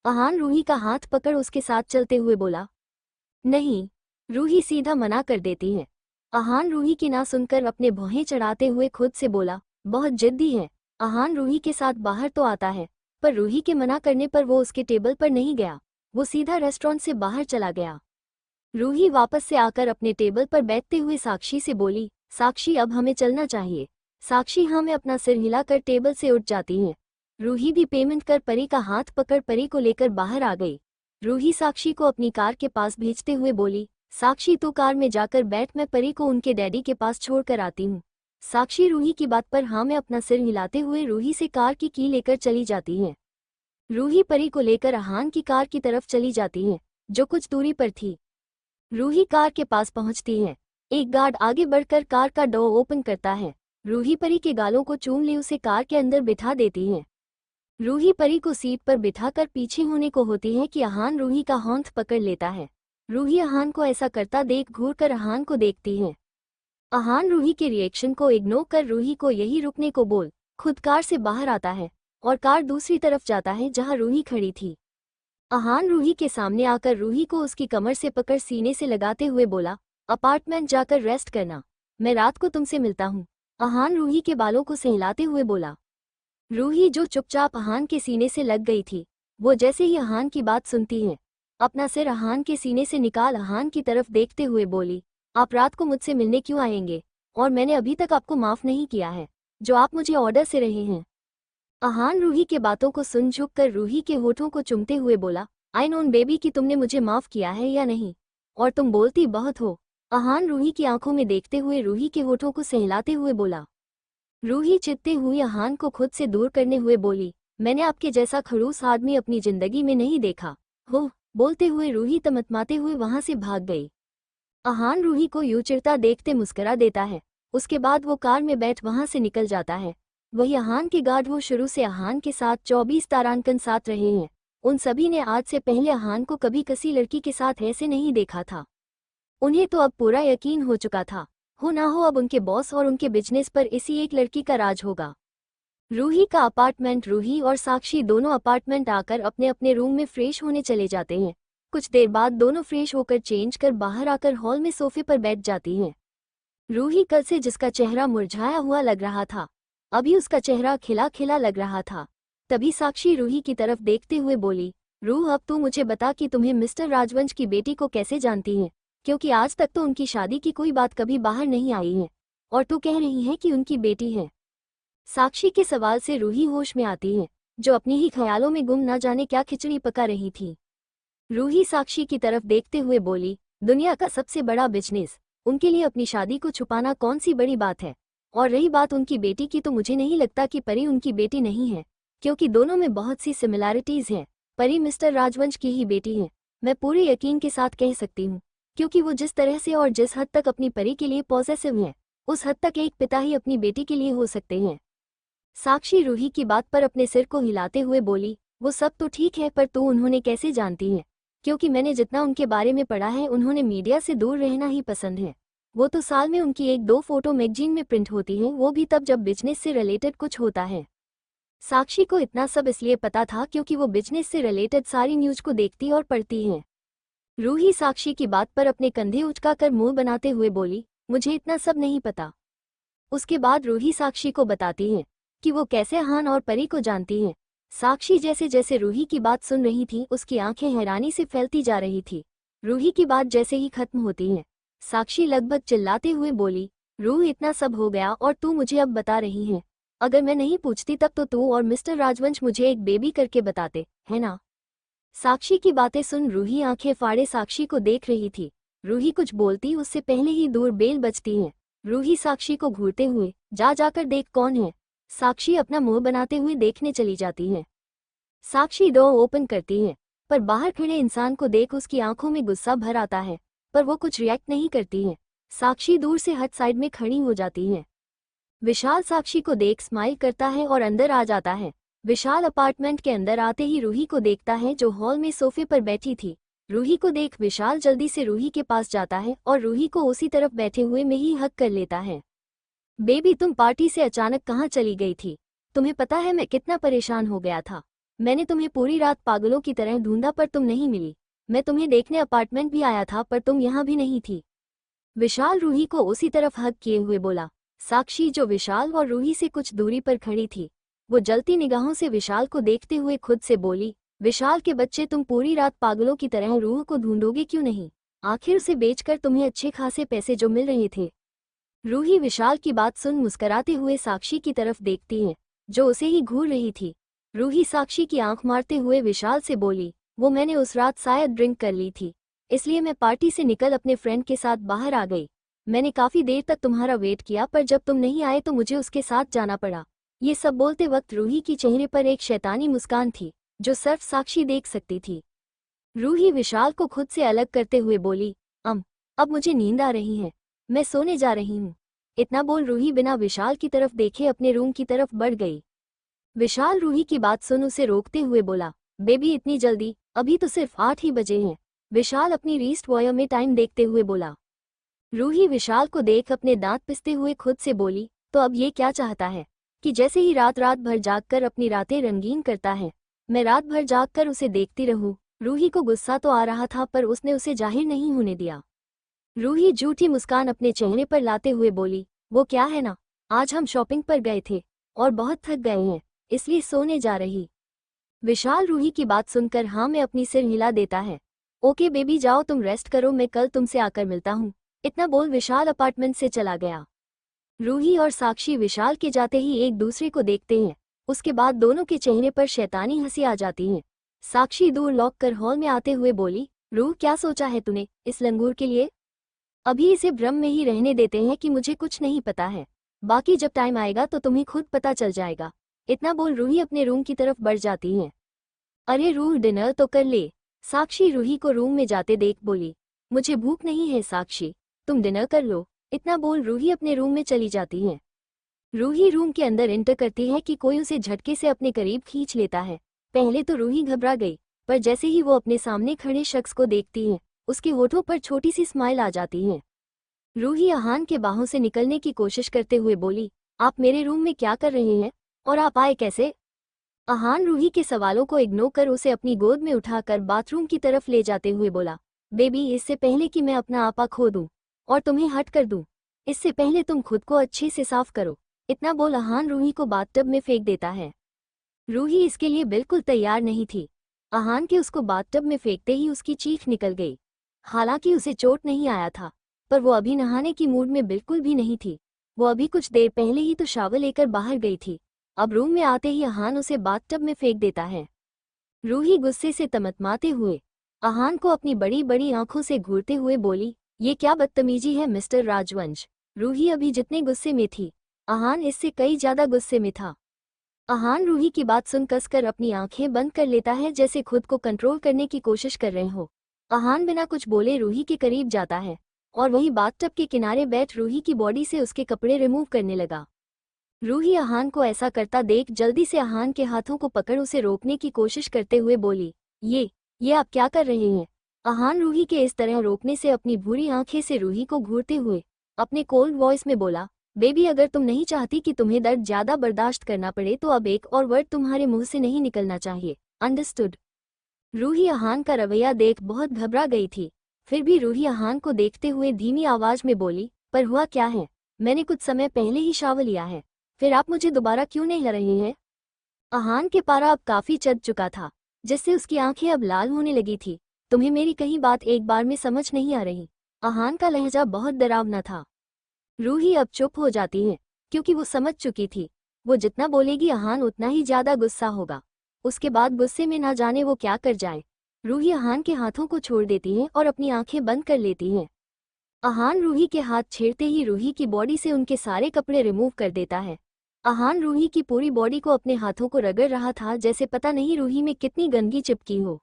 Speaker 1: अहान रूही का हाथ पकड़ उसके साथ चलते हुए बोला, नहीं। रूही सीधा मना कर देती है। अहान रूही की ना सुनकर अपने भौहें चढ़ाते हुए खुद से बोला, बहुत जिद्दी है। अहान रूही के साथ बाहर तो आता है, पर रूही के मना करने पर वो उसके टेबल पर नहीं गया, वो सीधा रेस्टोरेंट से बाहर चला गया। रूही वापस से आकर अपने टेबल पर बैठते हुए साक्षी से बोली, साक्षी अब हमें चलना चाहिए। साक्षी हाँ में अपना सिर हिलाकर टेबल से उठ जाती है। रूही भी पेमेंट कर परी का हाथ पकड़ परी को लेकर बाहर आ गई। रूही साक्षी को अपनी कार के पास भेजते हुए बोली, साक्षी तू कार में जाकर बैठ, मैं परी को उनके डैडी के पास छोड़ कर आती हूँ। साक्षी रूही की बात पर हाँ में अपना सिर हिलाते हुए रूही से कार की लेकर चली जाती है। रूही परी को लेकर अहान की कार की तरफ चली जाती है, जो कुछ दूरी पर थी। रूही कार के पास पहुंचती है। एक गार्ड आगे बढ़कर कार का डोर ओपन करता है। रूही परी के गालों को चूम ले उसे कार के अंदर बिठा देती है। रूही परी को सीट पर बिठाकर पीछे होने को होती है कि अहान रूही का हाथ पकड़ लेता है। रूही अहान को ऐसा करता देख घूर कर अहान को देखती है। अहान रूही के रिएक्शन को इग्नोर कर रूही को यही रुकने को बोल खुद कार से बाहर आता है और कार दूसरी तरफ जाता है जहां रूही खड़ी थी। अहान रूही के सामने आकर रूही को उसकी कमर से पकड़ सीने से लगाते हुए बोला, अपार्टमेंट जाकर रेस्ट करना, मैं रात को तुमसे मिलता हूँ। अहान रूही के बालों को सहलाते हुए बोला। रूही जो चुपचाप अहान के सीने से लग गई थी, वो जैसे ही अहान की बात सुनती है, अपना सिर अहान के सीने से निकाल अहान की तरफ देखते हुए बोली, आप रात को मुझसे मिलने क्यों आएंगे? और मैंने अभी तक आपको माफ नहीं किया है, जो आप मुझे ऑर्डर से रहे हैं। अहान रूही के बातों को सुन झुककर रूही के होठों को चुमते हुए बोला, आई नोन बेबी कि तुमने मुझे माफ किया है या नहीं, और तुम बोलती बहुत हो। अहान रूही की आंखों में देखते हुए रूही के होठों को सहलाते हुए बोला। रूही चिढ़ते हुई अहान को खुद से दूर करने हुए बोली, मैंने आपके जैसा खड़ूस आदमी अपनी जिंदगी में नहीं देखा हो। बोलते हुए रूही तमतमाते हुए वहां से भाग गई। अहान रूही को यूं चिढ़ता देखते मुस्कुरा देता है। उसके बाद वो कार में बैठ वहां से निकल जाता है। वही अहान के गार्ड वो शुरू से अहान के साथ 24 तारांकन साथ रहे हैं। उन सभी ने आज से पहले अहान को कभी किसी लड़की के साथ ऐसे नहीं देखा था। उन्हें तो अब पूरा यकीन हो चुका था, हो ना हो अब उनके बॉस और उनके बिजनेस पर इसी एक लड़की का राज होगा। रूही का अपार्टमेंट। रूही और साक्षी दोनों अपार्टमेंट आकर अपने अपने रूम में फ्रेश होने चले जाते हैं। कुछ देर बाद दोनों फ्रेश होकर चेंज कर बाहर आकर हॉल में सोफे पर बैठ जाती हैं। रूही कल से जिसका चेहरा मुरझाया हुआ लग रहा था, अभी उसका चेहरा खिला खिला लग रहा था। तभी साक्षी रूही की तरफ देखते हुए बोली, रूह अब तू मुझे बता कि तुम्हें मिस्टर राजवंश की बेटी को कैसे जानती है, क्योंकि आज तक तो उनकी शादी की कोई बात कभी बाहर नहीं आई है और तू कह रही है कि उनकी बेटी है। साक्षी के सवाल से रूही होश में आती है, जो अपनी ही ख्यालों में गुम न जाने क्या खिचड़ी पका रही थी। रूही साक्षी की तरफ देखते हुए बोली, दुनिया का सबसे बड़ा बिजनेस, उनके लिए अपनी शादी को छुपाना कौन सी बड़ी बात है। और रही बात उनकी बेटी की, तो मुझे नहीं लगता कि परी उनकी बेटी नहीं है, क्योंकि दोनों में बहुत सी सिमिलैरिटीज हैं। परी मिस्टर राजवंश की ही बेटी है, मैं पूरे यकीन के साथ कह सकती हूँ, क्योंकि वो जिस तरह से और जिस हद तक अपनी परी के लिए पॉसेसिव है, उस हद तक एक पिता ही अपनी बेटी के लिए हो सकते हैं। साक्षी रूही की बात पर अपने सिर को हिलाते हुए बोली, वो सब तो ठीक है, पर तू उन्होंने कैसे जानती है? क्योंकि मैंने जितना उनके बारे में पढ़ा है, उन्होंने मीडिया से दूर रहना ही पसंद है। वो तो साल में उनकी 1-2 फोटो मैगजीन में प्रिंट होती हैं, वो भी तब जब बिजनेस से रिलेटेड कुछ होता है। साक्षी को इतना सब इसलिए पता था क्योंकि वो बिजनेस से रिलेटेड सारी न्यूज को देखती और पढ़ती है। रूही साक्षी की बात पर अपने कंधे उचकाकर मुंह बनाते हुए बोली, मुझे इतना सब नहीं पता। उसके बाद रूही साक्षी को बताती है कि वो कैसे हान और परी को जानती है। साक्षी जैसे जैसे रूही की बात सुन रही थी, उसकी आंखें हैरानी से फैलती जा रही थी। रूही की बात जैसे ही खत्म होती है, साक्षी लगभग चिल्लाते हुए बोली, रूह इतना सब हो गया और तू मुझे अब बता रही है? अगर मैं नहीं पूछती तब तो तू और मिस्टर राजवंश मुझे एक बेबी करके बताते, है ना? साक्षी की बातें सुन रूही आंखें फाड़े साक्षी को देख रही थी। रूही कुछ बोलती उससे पहले ही दूर बेल बजती है। रूही साक्षी को घूरते हुए, जा जाकर देख कौन है। साक्षी अपना मुंह बनाते हुए देखने चली जाती है। साक्षी डोर ओपन करती है, पर बाहर खड़े इंसान को देख उसकी आंखों में गुस्सा भर आता है, पर वो कुछ रिएक्ट नहीं करती है। साक्षी दूर से हट साइड में खड़ी हो जाती है। विशाल साक्षी को देख स्माइल करता है और अंदर आ जाता है। विशाल अपार्टमेंट के अंदर आते ही रूही को देखता है, जो हॉल में सोफे पर बैठी थी। रूही को देख विशाल जल्दी से रूही के पास जाता है और रूही को उसी तरफ बैठे हुए में ही हक कर लेता है। बेबी, तुम पार्टी से अचानक कहाँ चली गई थी? तुम्हें पता है मैं कितना परेशान हो गया था। मैंने तुम्हें पूरी रात पागलों की तरह ढूंढा पर तुम नहीं मिली। मैं तुम्हें देखने अपार्टमेंट भी आया था, पर तुम यहाँ भी नहीं थी। विशाल रूही को उसी तरफ हक किए हुए बोला। साक्षी, जो विशाल और रूही से कुछ दूरी पर खड़ी थी, वो जलती निगाहों से विशाल को देखते हुए खुद से बोली, विशाल के बच्चे, तुम पूरी रात पागलों की तरह रूह को ढूंढोगे क्यों नहीं? आखिर उसे बेचकर तुम्हें अच्छे खासे पैसे जो मिल रहे थे। रूही विशाल की बात सुन मुस्कराते हुए साक्षी की तरफ देखती है, जो उसे ही घूर रही थी। रूही साक्षी की आंख मारते हुए विशाल से बोली, वो मैंने उस रात शायद ड्रिंक कर ली थी, इसलिए मैं पार्टी से निकल अपने फ्रेंड के साथ बाहर आ गई। मैंने काफी देर तक तुम्हारा वेट किया, पर जब तुम नहीं आए तो मुझे उसके साथ जाना पड़ा। ये सब बोलते वक्त रूही की चेहरे पर एक शैतानी मुस्कान थी, जो सिर्फ साक्षी देख सकती थी। रूही विशाल को खुद से अलग करते हुए बोली, अब मुझे नींद आ रही है, मैं सोने जा रही हूँ। इतना बोल रूही बिना विशाल की तरफ देखे अपने रूम की तरफ बढ़ गई। विशाल रूही की बात सुन उसे रोकते हुए बोला, बेबी इतनी जल्दी? अभी तो सिर्फ 8 ही बजे हैं। विशाल अपनी रीस्ट वॉच में टाइम देखते हुए बोला। रूही विशाल को देख अपने दांत पिसते हुए खुद से बोली, तो अब ये क्या चाहता है कि जैसे ही रात रात भर जागकर अपनी रातें रंगीन करता है, मैं रात भर जागकर उसे देखती रहूं? रूही को गुस्सा तो आ रहा था, पर उसने उसे जाहिर नहीं होने दिया। रूही झूठी मुस्कान अपने चेहरे पर लाते हुए बोली, वो क्या है ना, आज हम शॉपिंग पर गए थे और बहुत थक गए हैं, इसलिए सोने जा रही। विशाल रूही की बात सुनकर हाँ में अपनी सिर हिला देता है। ओके बेबी, जाओ तुम रेस्ट करो, मैं कल तुमसे आकर मिलता हूँ। इतना बोल विशाल अपार्टमेंट से चला गया। रूही और साक्षी विशाल के जाते ही एक दूसरे को देखते हैं, उसके बाद दोनों के चेहरे पर शैतानी हंसी आ जाती है। साक्षी दूर लॉक कर हॉल में आते हुए बोली, रूह क्या सोचा है तूने इस लंगूर के लिए? अभी इसे भ्रम में ही रहने देते हैं कि मुझे कुछ नहीं पता है, बाकी जब टाइम आएगा तो तुम्हें खुद पता चल जाएगा। इतना बोल रूही अपने रूम की तरफ बढ़ जाती है। अरे रूह, डिनर तो कर ले। साक्षी रूही को रूम में जाते देख बोली, मुझे भूख नहीं है साक्षी, तुम डिनर कर लो। इतना बोल रूही अपने रूम में चली जाती है। रूही रूम के अंदर एंटर करती है कि कोई उसे झटके से अपने करीब खींच लेता है। पहले तो रूही घबरा गई, पर जैसे ही वो अपने सामने खड़े शख्स को देखती है, उसके होठों पर छोटी सी स्माइल आ जाती है। रूही अहान के बाहों से निकलने की कोशिश करते हुए बोली, आप मेरे रूम में क्या कर रहे हैं और आप आए कैसे? अहान रूही के सवालों को इग्नोर कर उसे अपनी गोद में उठाकर बाथरूम की तरफ ले जाते हुए बोला, बेबी इससे पहले कि मैं अपना आपा खो दूं और तुम्हें हट कर दूं, इससे पहले तुम खुद को अच्छे से साफ करो। इतना बोल अहान रूही को बाथटब में फेंक देता है। रूही इसके लिए बिल्कुल तैयार नहीं थी। अहान के उसको बाथटब में फेंकते ही उसकी चीख निकल गई। हालांकि उसे चोट नहीं आया था, पर वो अभी नहाने की मूड में बिल्कुल भी नहीं थी। वो अभी कुछ देर पहले ही तो शावर लेकर बाहर गई थी। अब रूम में आते ही अहान उसे बाथटब में फेंक देता है। रूही गुस्से से तमतमाते हुए अहान को अपनी बड़ी बड़ी आंखों से घूरते हुए बोली, ये क्या बदतमीजी है मिस्टर राजवंश। रूही अभी जितने गुस्से में थी, अहान इससे कई ज्यादा गुस्से में था। अहान रूही की बात सुन कसकर अपनी आंखें बंद कर लेता है, जैसे खुद को कंट्रोल करने की कोशिश कर रहे हो। अहान बिना कुछ बोले रूही के करीब जाता है और वहीं बाथटब के किनारे बैठ रूही की बॉडी से उसके कपड़े रिमूव करने लगा। रूही अहान को ऐसा करता देख जल्दी से अहान के हाथों को पकड़ उसे रोकने की कोशिश करते हुए बोली, ये आप क्या कर रहे हैं? अहान रूही के इस तरह रोकने से अपनी भूरी आंखें से रूही को घूरते हुए अपने कोल्ड वॉइस में बोला, बेबी अगर तुम नहीं चाहती कि तुम्हें दर्द ज्यादा बर्दाश्त करना पड़े तो अब एक और वर्ड तुम्हारे मुंह से नहीं निकलना चाहिए, अंडरस्टूड? रूही अहान का रवैया देख बहुत घबरा गई थी। फिर भी रूही अहान को देखते हुए धीमी आवाज में बोली, पर हुआ क्या है? मैंने कुछ समय पहले ही शावर लिया है, फिर आप मुझे दोबारा क्यों नहीं ला रहे हैं? अहान के पारा अब काफी चढ़ चुका था, जिससे उसकी आंखें अब लाल होने लगी थी। तुम्हें मेरी कही बात एक बार में समझ नहीं आ रही? अहान का लहजा बहुत डरावना था। रूही अब चुप हो जाती है, क्योंकि वो समझ चुकी थी वो जितना बोलेगी अहान उतना ही ज्यादा गुस्सा होगा। उसके बाद गुस्से में ना जाने वो क्या कर जाए। रूही अहान के हाथों को छोड़ देती है और अपनी आंखें बंद कर लेती है। अहान रूही के हाथ छेड़ते ही रूही की बॉडी से उनके सारे कपड़े रिमूव कर देता है। अहान रूही की पूरी बॉडी को अपने हाथों को रगड़ रहा था, जैसे पता नहीं रूही में कितनी गंदगी चिपकी हो।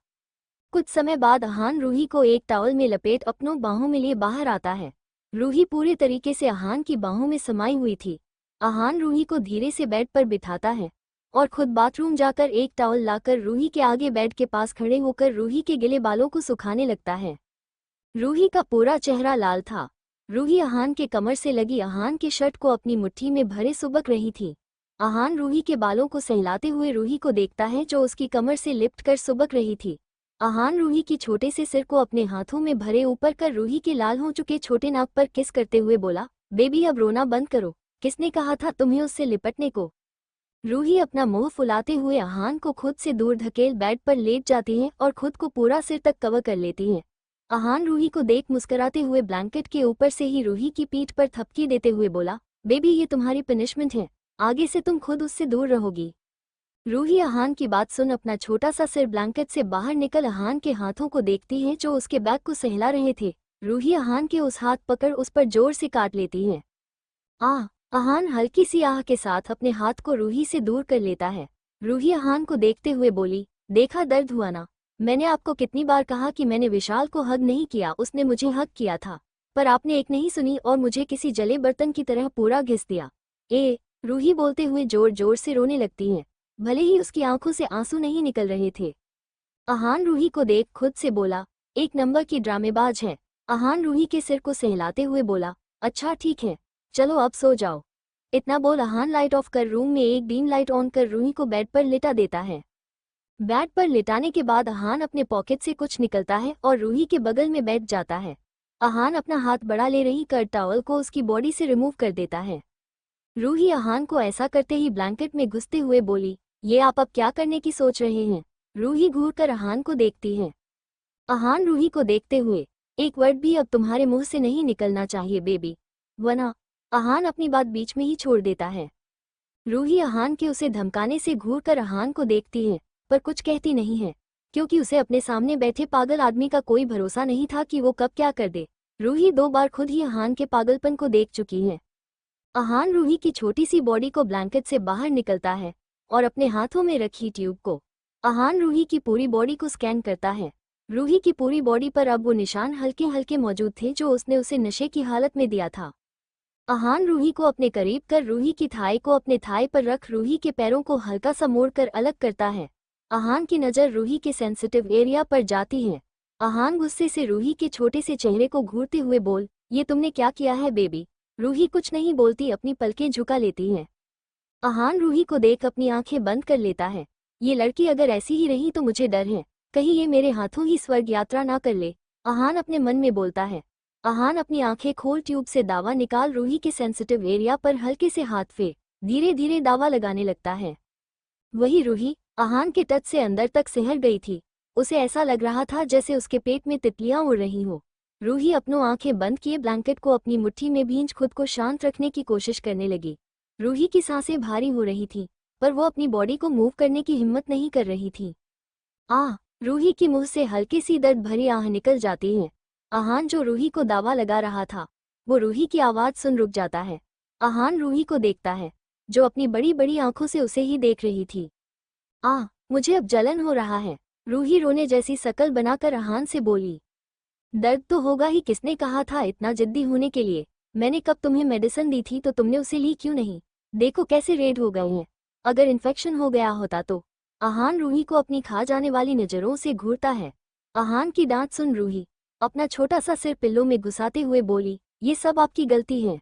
Speaker 1: कुछ समय बाद अहान रूही को एक टॉवल में लपेट अपनों बाहों में लिए बाहर आता है। रूही पूरे तरीके से अहान की बाहों में समाई हुई थी। अहान रूही को धीरे से बेड पर बिठाता है और खुद बाथरूम जाकर एक टॉवल लाकर रूही के आगे बेड के पास खड़े होकर रूही के गिले बालों को सुखाने लगता है। रूही का पूरा चेहरा लाल था। रूही अहान के कमर से लगी अहान के शर्ट को अपनी मुट्ठी में भरे सुबक रही थी। अहान रूही के बालों को सहलाते हुए रूही को देखता है जो उसकी कमर से लिपट कर सुबक रही थी। अहान रूही की छोटे से सिर को अपने हाथों में भरे ऊपर कर रूही के लाल हो चुके छोटे नाक पर किस करते हुए बोला, बेबी अब रोना बंद करो, किसने कहा था तुम्हें उससे लिपटने को? रूही अपना मुंह फुलाते हुए अहान को खुद से दूर धकेल बेड पर लेट जाती है और खुद को पूरा सिर तक कवर कर लेती है। अहान रूही को देख मुस्कुराते हुए ब्लैंकेट के ऊपर से ही रूही की पीठ पर थपकी देते हुए बोला, बेबी ये तुम्हारी पनिशमेंट है, आगे से तुम खुद उससे दूर रहोगी। रूही अहान की बात सुन अपना छोटा सा सिर ब्लैंकेट से बाहर निकल अहान के हाथों को देखती है जो उसके बैग को सहला रहे थे। रूही अहान के उस हाथ पकड़ उस पर जोर से काट लेती है। अहान हल्की सी आह के साथ अपने हाथ को रूही से दूर कर लेता है। रूही अहान को देखते हुए बोली, देखा दर्द हुआ ना? मैंने आपको कितनी बार कहा कि मैंने विशाल को हग नहीं किया, उसने मुझे हग किया था, पर आपने एक नहीं सुनी और मुझे किसी जले बर्तन की तरह पूरा घिस दिया। रूही बोलते हुए जोर जोर से रोने लगती है, भले ही उसकी आंखों से आंसू नहीं निकल रहे थे। अहान रूही को देख खुद से बोला, एक नंबर की ड्रामेबाज है। अहान रूही के सिर को सहलाते हुए बोला, अच्छा ठीक है, चलो अब सो जाओ। इतना बोल अहान लाइट ऑफ कर रूम में एक डीम लाइट ऑन कर रूही को बेड पर लिटा देता है। बेड पर लिटाने के बाद अहान अपने पॉकेट से कुछ निकलता है और रूही के बगल में बैठ जाता है। अहान अपना हाथ बढ़ा ले रही कर टॉवल को उसकी बॉडी से रिमूव कर देता है। रूही अहान को ऐसा करते ही ब्लैंकेट में घुसते हुए बोली, ये आप अब क्या करने की सोच रहे हैं? रूही घूर कर अहान को देखती है। अहान रूही को देखते हुए, एक वर्ड भी अब तुम्हारे मुंह से नहीं निकलना चाहिए बेबी, वरना। अहान अपनी बात बीच में ही छोड़ देता है। रूही अहान के उसे धमकाने से घूर कर अहान को देखती है, पर कुछ कहती नहीं है, क्योंकि उसे अपने सामने बैठे पागल आदमी का कोई भरोसा नहीं था कि वो कब क्या कर दे। रूही 2 बार खुद ही अहान के पागलपन को देख चुकी है। अहान रूही की छोटी सी बॉडी को ब्लैंकेट से बाहर निकलता है और अपने हाथों में रखी ट्यूब को अहान रूही की पूरी बॉडी को स्कैन करता है। रूही की पूरी बॉडी पर अब वो निशान हल्के हल्के मौजूद थे जो उसने उसे नशे की हालत में दिया था। अहान रूही को अपने करीब कर रूही की थाई को अपने थाई पर रख रूही के पैरों को हल्का सा मोड़कर अलग करता है। अहान की नज़र रूही के सेंसिटिव एरिया पर जाती है। अहान गुस्से से रूही के छोटे से चेहरे को घूरते हुए बोल, ये तुमने क्या किया है बेबी? रूही कुछ नहीं बोलती अपनी पलकें झुका लेती है। अहान रूही को देख अपनी आंखें बंद कर लेता है। ये लड़की अगर ऐसी ही रही तो मुझे डर है, कहीं ये मेरे हाथों ही स्वर्ग यात्रा ना कर ले, अहान अपने मन में बोलता है। अहान अपनी आंखें खोल ट्यूब से दावा निकाल रूही के सेंसिटिव एरिया पर हल्के से हाथ फेर धीरे धीरे दावा लगाने लगता है। वही रूही अहान के टच से अंदर तक सिहर गई थी। उसे ऐसा लग रहा था जैसे उसके पेट में तितलियां उड़ रही हो। रूही अपनों आंखें बंद किए ब्लैंकेट को अपनी मुट्ठी में भींच खुद को शांत रखने की कोशिश करने लगी। रूही की सांसें भारी हो रही थी, पर वो अपनी बॉडी को मूव करने की हिम्मत नहीं कर रही थी। रूही की मुंह से हल्की सी दर्द भरी आह निकल जाती है। अहान जो रूही को दावा लगा रहा था, वो रूही की आवाज सुन रुक जाता है। अहान रूही को देखता है, जो अपनी बड़ी बड़ी आंखों से उसे ही देख रही थी। मुझे अब जलन हो रहा है, रूही रोने जैसी शकल बनाकर अहान से बोली। दर्द तो होगा ही, किसने कहा था इतना जिद्दी होने के लिए? मैंने कब तुम्हें मेडिसिन दी थी तो तुमने उसे ली क्यों नहीं? देखो कैसे रेड हो गए हैं, अगर इन्फेक्शन हो गया होता तो। अहान रूही को अपनी खा जाने वाली नजरों से घूरता है। अहान की डांट सुन रूही अपना छोटा सा सिर पिल्लों में घुसाते हुए बोली, ये सब आपकी गलती है।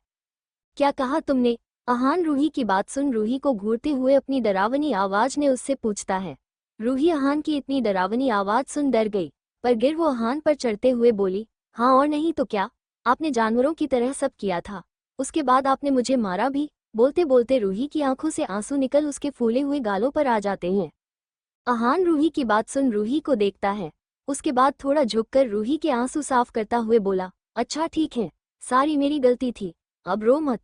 Speaker 1: क्या कहा तुमने? अहान रूही की बात सुन रूही को घूरते हुए अपनी डरावनी आवाज ने उससे पूछता है। रूही अहान की इतनी डरावनी आवाज सुन डर गई, पर गिर वो अहान पर चढ़ते हुए बोली, हाँ और नहीं तो क्या, आपने जानवरों की तरह सब किया था, उसके बाद आपने मुझे मारा भी। बोलते बोलते रूही की आंखों से आंसू निकल उसके फूले हुए गालों पर आ जाते हैं। अहान रूही की बात सुन रूही को देखता है, उसके बाद थोड़ा झुककर रूही के आंसू साफ करता हुए बोला, अच्छा ठीक है, सारी मेरी गलती थी, अब रो मत।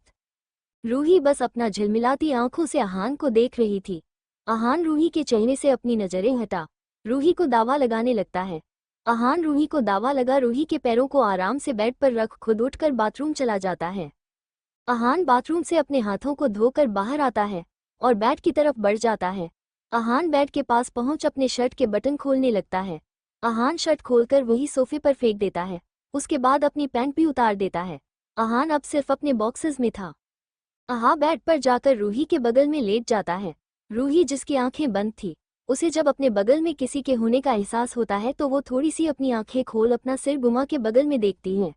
Speaker 1: रूही बस अपना झिलमिलाती आंखों से अहान को देख रही थी। अहान रूही के चेहरे से अपनी नजरें हटा रूही को दावा लगाने लगता है। अहान रूही को दावा लगा रूही के पैरों को आराम से बेड पर रख खुद उठकर बाथरूम चला जाता है। अहान बाथरूम से अपने हाथों को धोकर बाहर आता है और बेड की तरफ बढ़ जाता है। अहान बेड के पास पहुंच अपने शर्ट के बटन खोलने लगता है। अहान शर्ट खोलकर वही सोफे पर फेंक देता है, उसके बाद अपनी पैंट भी उतार देता है। अहान अब सिर्फ अपने बॉक्सेस में था। बेड पर जाकर रूही के बगल में लेट जाता है। रूही जिसकी आंखें बंद थी, उसे जब अपने बगल में किसी के होने का एहसास होता है तो वो थोड़ी सी अपनी आंखें खोल अपना सिर घुमा के बगल में देखती है।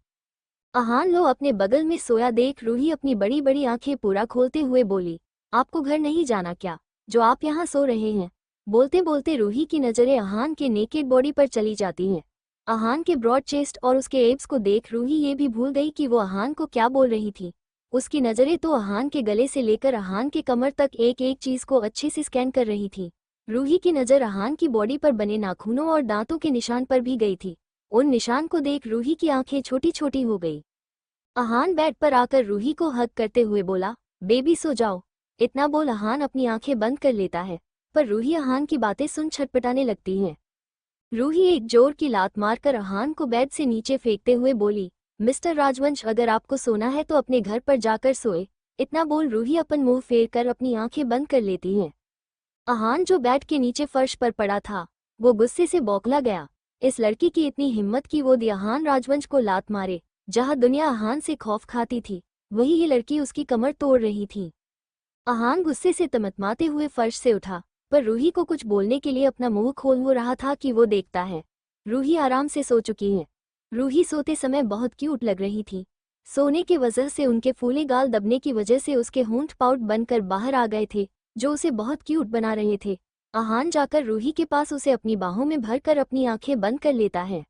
Speaker 1: अहान लो अपने बगल में सोया देख रूही अपनी बड़ी बड़ी आंखें पूरा खोलते हुए बोली, आपको घर नहीं जाना क्या, जो आप यहाँ सो रहे हैं? बोलते बोलते रूही की नजरें अहान के नेकेड बॉडी पर चली जाती हैं। अहान के ब्रॉड चेस्ट और उसके एब्स को देख रूही ये भी भूल गई कि वो अहान को क्या बोल रही थी। उसकी नजरें तो अहान के गले से लेकर अहान के कमर तक एक एक चीज को अच्छे से स्कैन कर रही थी। रूही की नजर अहान की बॉडी पर बने नाखूनों और दांतों के निशान पर भी गई थी। उन निशान को देख रूही की आंखें छोटी छोटी हो गई। अहान बेड पर आकर रूही को हग करते हुए बोला, बेबी सो जाओ। इतना बोल अहान अपनी आंखें बंद कर लेता है, पर रूही अहान की बातें सुन छटपटाने लगती है। रूही एक जोर की लात मारकर अहान को बेड से नीचे फेंकते हुए बोली, मिस्टर राजवंश अगर आपको सोना है तो अपने घर पर जाकर सोए। इतना बोल रूही अपन मुंह फेर कर अपनी आंखें बंद कर लेती है। अहान जो बेड के नीचे फर्श पर पड़ा था, वो गुस्से से बौखला गया। इस लड़की की इतनी हिम्मत कि वो अहान राजवंश को लात मारे। जहां दुनिया अहान से खौफ खाती थी, वही ये लड़की उसकी कमर तोड़ रही थी। अहान गुस्से से तमतमाते हुए फर्श से उठा, पर रूही को कुछ बोलने के लिए अपना मुंह खोल हो रहा था कि वो देखता है रूही आराम से सो चुकी है। रूही सोते समय बहुत क्यूट लग रही थी। सोने की वजह से उनके फूले गाल दबने की वजह से उसके होंठ पाउट बनकर बाहर आ गए थे, जो उसे बहुत क्यूट बना रहे थे। अहान जाकर रूही के पास उसे अपनी बाहों में भरकर अपनी आंखें बंद कर लेता है।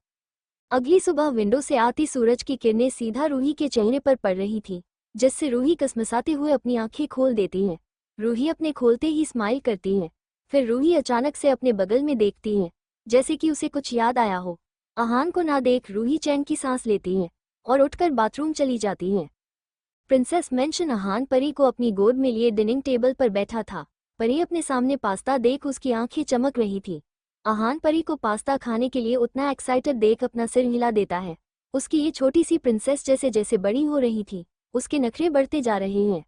Speaker 1: अगली सुबह विंडो से आती सूरज की किरणें सीधा रूही के चेहरे पर पड़ रही थी, जिससे रूही कसमसाते हुए अपनी आंखें खोल देती है। रूही अपने खोलते ही स्माइल करती है, फिर रूही अचानक से अपने बगल में देखती है, जैसे कि उसे कुछ याद आया हो। अहान को ना देख रूही चैन की सांस लेती है और उठकर बाथरूम चली जाती है। प्रिंसेस मेंशन अहान परी को अपनी गोद में लिए डिनिंग टेबल पर बैठा था। परी अपने सामने पास्ता देख उसकी आंखें चमक रही थी। अहान परी को पास्ता खाने के लिए उतना एक्साइटेड देख अपना सिर हिला देता है। उसकी ये छोटी सी प्रिंसेस जैसे जैसे बड़ी हो रही थी, उसके नखरे बढ़ते जा रहे हैं।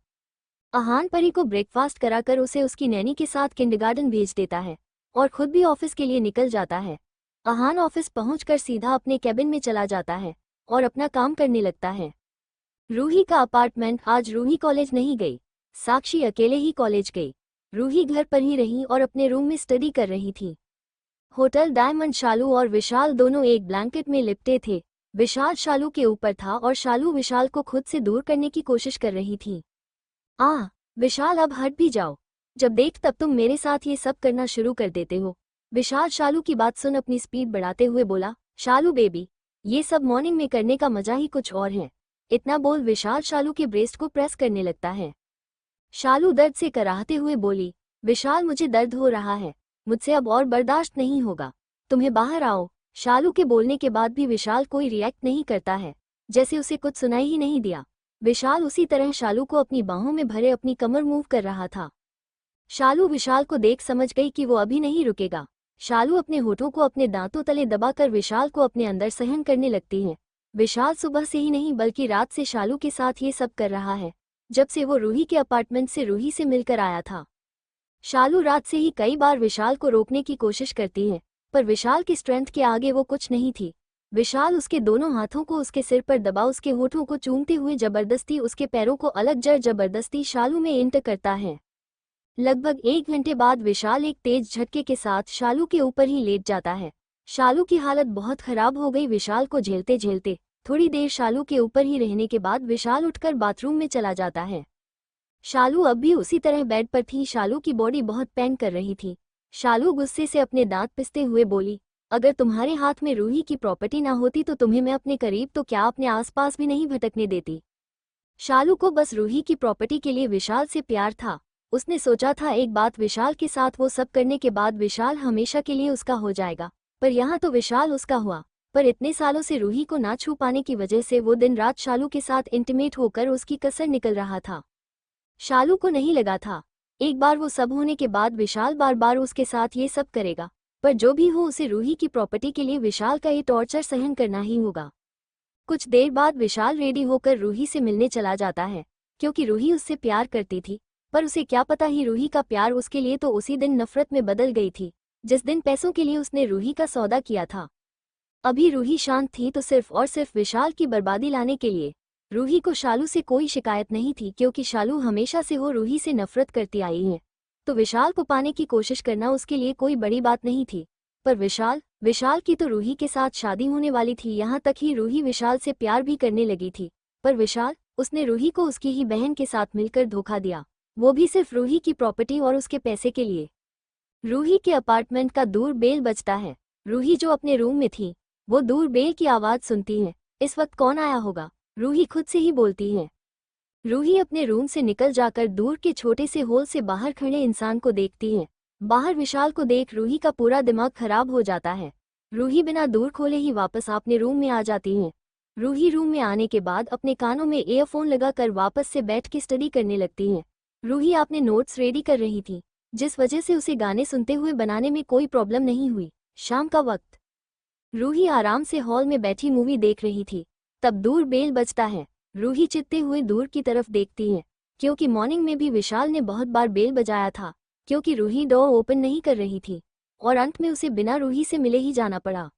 Speaker 1: अहान परी को ब्रेकफास्ट कराकर उसे उसकी नैनी के साथ किंडरगार्टन भेज देता है और खुद भी ऑफिस के लिए निकल जाता है। अहान ऑफिस पहुंचकर सीधा अपने कैबिन में चला जाता है और अपना काम करने लगता है। रूही का अपार्टमेंट। आज रूही कॉलेज नहीं गई, साक्षी अकेले ही कॉलेज गई। रूही घर पर ही रही और अपने रूम में स्टडी कर रही थी। होटल डायमंड शालू और विशाल दोनों एक ब्लैंकेट में लिपटे थे। विशाल शालू के ऊपर था और शालू विशाल को खुद से दूर करने की कोशिश कर रही थी। विशाल अब हट भी जाओ, जब देख तब तुम मेरे साथ ये सब करना शुरू कर देते हो। विशाल शालू की बात सुन अपनी स्पीड बढ़ाते हुए बोला, शालू बेबी, ये सब मॉर्निंग में करने का मजा ही कुछ और है। इतना बोल विशाल शालू के ब्रेस्ट को प्रेस करने लगता है। शालू दर्द से कराहते हुए बोली, विशाल मुझे दर्द हो रहा है, मुझसे अब और बर्दाश्त नहीं होगा, तुम्हें बाहर आओ। शालू के बोलने के बाद भी विशाल कोई रिएक्ट नहीं करता है, जैसे उसे कुछ सुनाई ही नहीं दिया। विशाल उसी तरह शालू को अपनी बाहों में भरे अपनी कमर मूव कर रहा था। शालू विशाल को देख समझ गई कि वो अभी नहीं रुकेगा। शालू अपने होठों को अपने दांतों तले दबाकर विशाल को अपने अंदर सहन करने लगती है। विशाल सुबह से ही नहीं बल्कि रात से शालू के साथ ये सब कर रहा है, जब से वो रूही के अपार्टमेंट से रूही से मिलकर आया था। शालू रात से ही कई बार विशाल को रोकने की कोशिश करती है, पर विशाल की स्ट्रेंथ के आगे वो कुछ नहीं थी। विशाल उसके दोनों हाथों को उसके सिर पर दबा उसके होठों को चूमते हुए जबरदस्ती उसके पैरों को अलग जबरदस्ती शालू में इंटर करता है। लगभग 1 घंटे बाद विशाल एक तेज झटके के साथ शालू के ऊपर ही लेट जाता है। शालू की हालत बहुत खराब हो गई। विशाल को झेलते झेलते थोड़ी देर शालू के ऊपर ही रहने के बाद विशाल उठकर बाथरूम में चला जाता है। शालू अब भी उसी तरह बेड पर थी। शालू की बॉडी बहुत पेन कर रही थी। शालू गुस्से से अपने दांत पिसते हुए बोली, अगर तुम्हारे हाथ में रूही की प्रॉपर्टी ना होती तो तुम्हें मैं अपने करीब तो क्या अपने आसपास भी नहीं भटकने देती। शालू को बस रूही की प्रॉपर्टी के लिए विशाल से प्यार था। उसने सोचा था एक बात विशाल के साथ वो सब करने के बाद विशाल हमेशा के लिए उसका हो जाएगा, पर यहाँ तो विशाल उसका हुआ। पर इतने सालों से रूही को ना छू पाने की वजह से वो दिन रात शालू के साथ इंटीमेट होकर उसकी कसर निकल रहा था। शालू को नहीं लगा था एक बार वो सब होने के बाद विशाल बार बार उसके साथ ये सब करेगा, पर जो भी हो उसे रूही की प्रॉपर्टी के लिए विशाल का ये टॉर्चर सहन करना ही होगा। कुछ देर बाद विशाल रेडी होकर रूही से मिलने चला जाता है, क्योंकि रूही उससे प्यार करती थी, पर उसे क्या पता ही रूही का प्यार उसके लिए तो उसी दिन नफरत में बदल गई थी, जिस दिन पैसों के लिए उसने रूही का सौदा किया था। अभी रूही शांत थी तो सिर्फ और सिर्फ विशाल की बर्बादी लाने के लिए। रूही को शालू से कोई शिकायत नहीं थी, क्योंकि शालू हमेशा से वो रूही से नफरत करती आई है, तो विशाल को पाने की कोशिश करना उसके लिए कोई बड़ी बात नहीं थी। पर विशाल की तो रूही के साथ शादी होने वाली थी। यहाँ तक ही रूही विशाल से प्यार भी करने लगी थी, पर विशाल उसने रूही को उसकी ही बहन के साथ मिलकर धोखा दिया, वो भी सिर्फ रूही की प्रॉपर्टी और उसके पैसे के लिए। रूही के अपार्टमेंट का दूर बेल बजता है। रूही जो अपने रूम में थी वो दूर बेल की आवाज सुनती है। इस वक्त कौन आया होगा, रूही खुद से ही बोलती है। रूही अपने रूम से निकल जाकर दूर के छोटे से होल से बाहर खड़े इंसान को देखती है। बाहर विशाल को देख रूही का पूरा दिमाग खराब हो जाता है। रूही बिना दूर खोले ही वापस अपने रूम में आ जाती है। रूही रूम में आने के बाद अपने कानों में ईयरफोन लगाकर वापस से बैठ के स्टडी करने लगती है। रूही अपने नोट्स रेडी कर रही थी, जिस वजह से उसे गाने सुनते हुए बनाने में कोई प्रॉब्लम नहीं हुई। शाम का वक्त, रूही आराम से हॉल में बैठी मूवी देख रही थी, तब दूर बेल बजता है। रूही चित्ते हुए दूर की तरफ देखती है, क्योंकि मॉर्निंग में भी विशाल ने बहुत बार बेल बजाया था, क्योंकि रूही डोर ओपन नहीं कर रही थी और अंत में उसे बिना रूही से मिले ही जाना पड़ा।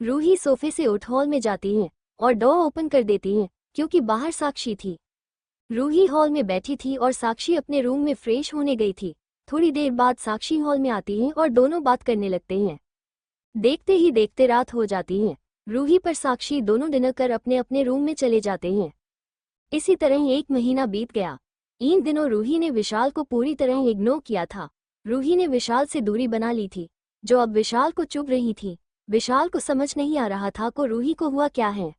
Speaker 1: रूही सोफे से उठ हॉल में जाती है और डोर ओपन कर देती है, क्योंकि बाहर साक्षी थी। रूही हॉल में बैठी थी और साक्षी अपने रूम में फ्रेश होने गई थी। थोड़ी देर बाद साक्षी हॉल में आती है और दोनों बात करने लगते हैं। देखते ही देखते रात हो जाती है। रूही पर साक्षी दोनों डिनर कर अपने अपने रूम में चले जाते हैं। इसी तरह 1 महीना बीत गया। इन दिनों रूही ने विशाल को पूरी तरह इग्नोर किया था। रूही ने विशाल से दूरी बना ली थी, जो अब विशाल को चुभ रही थी। विशाल को समझ नहीं आ रहा था को रूही को हुआ क्या है।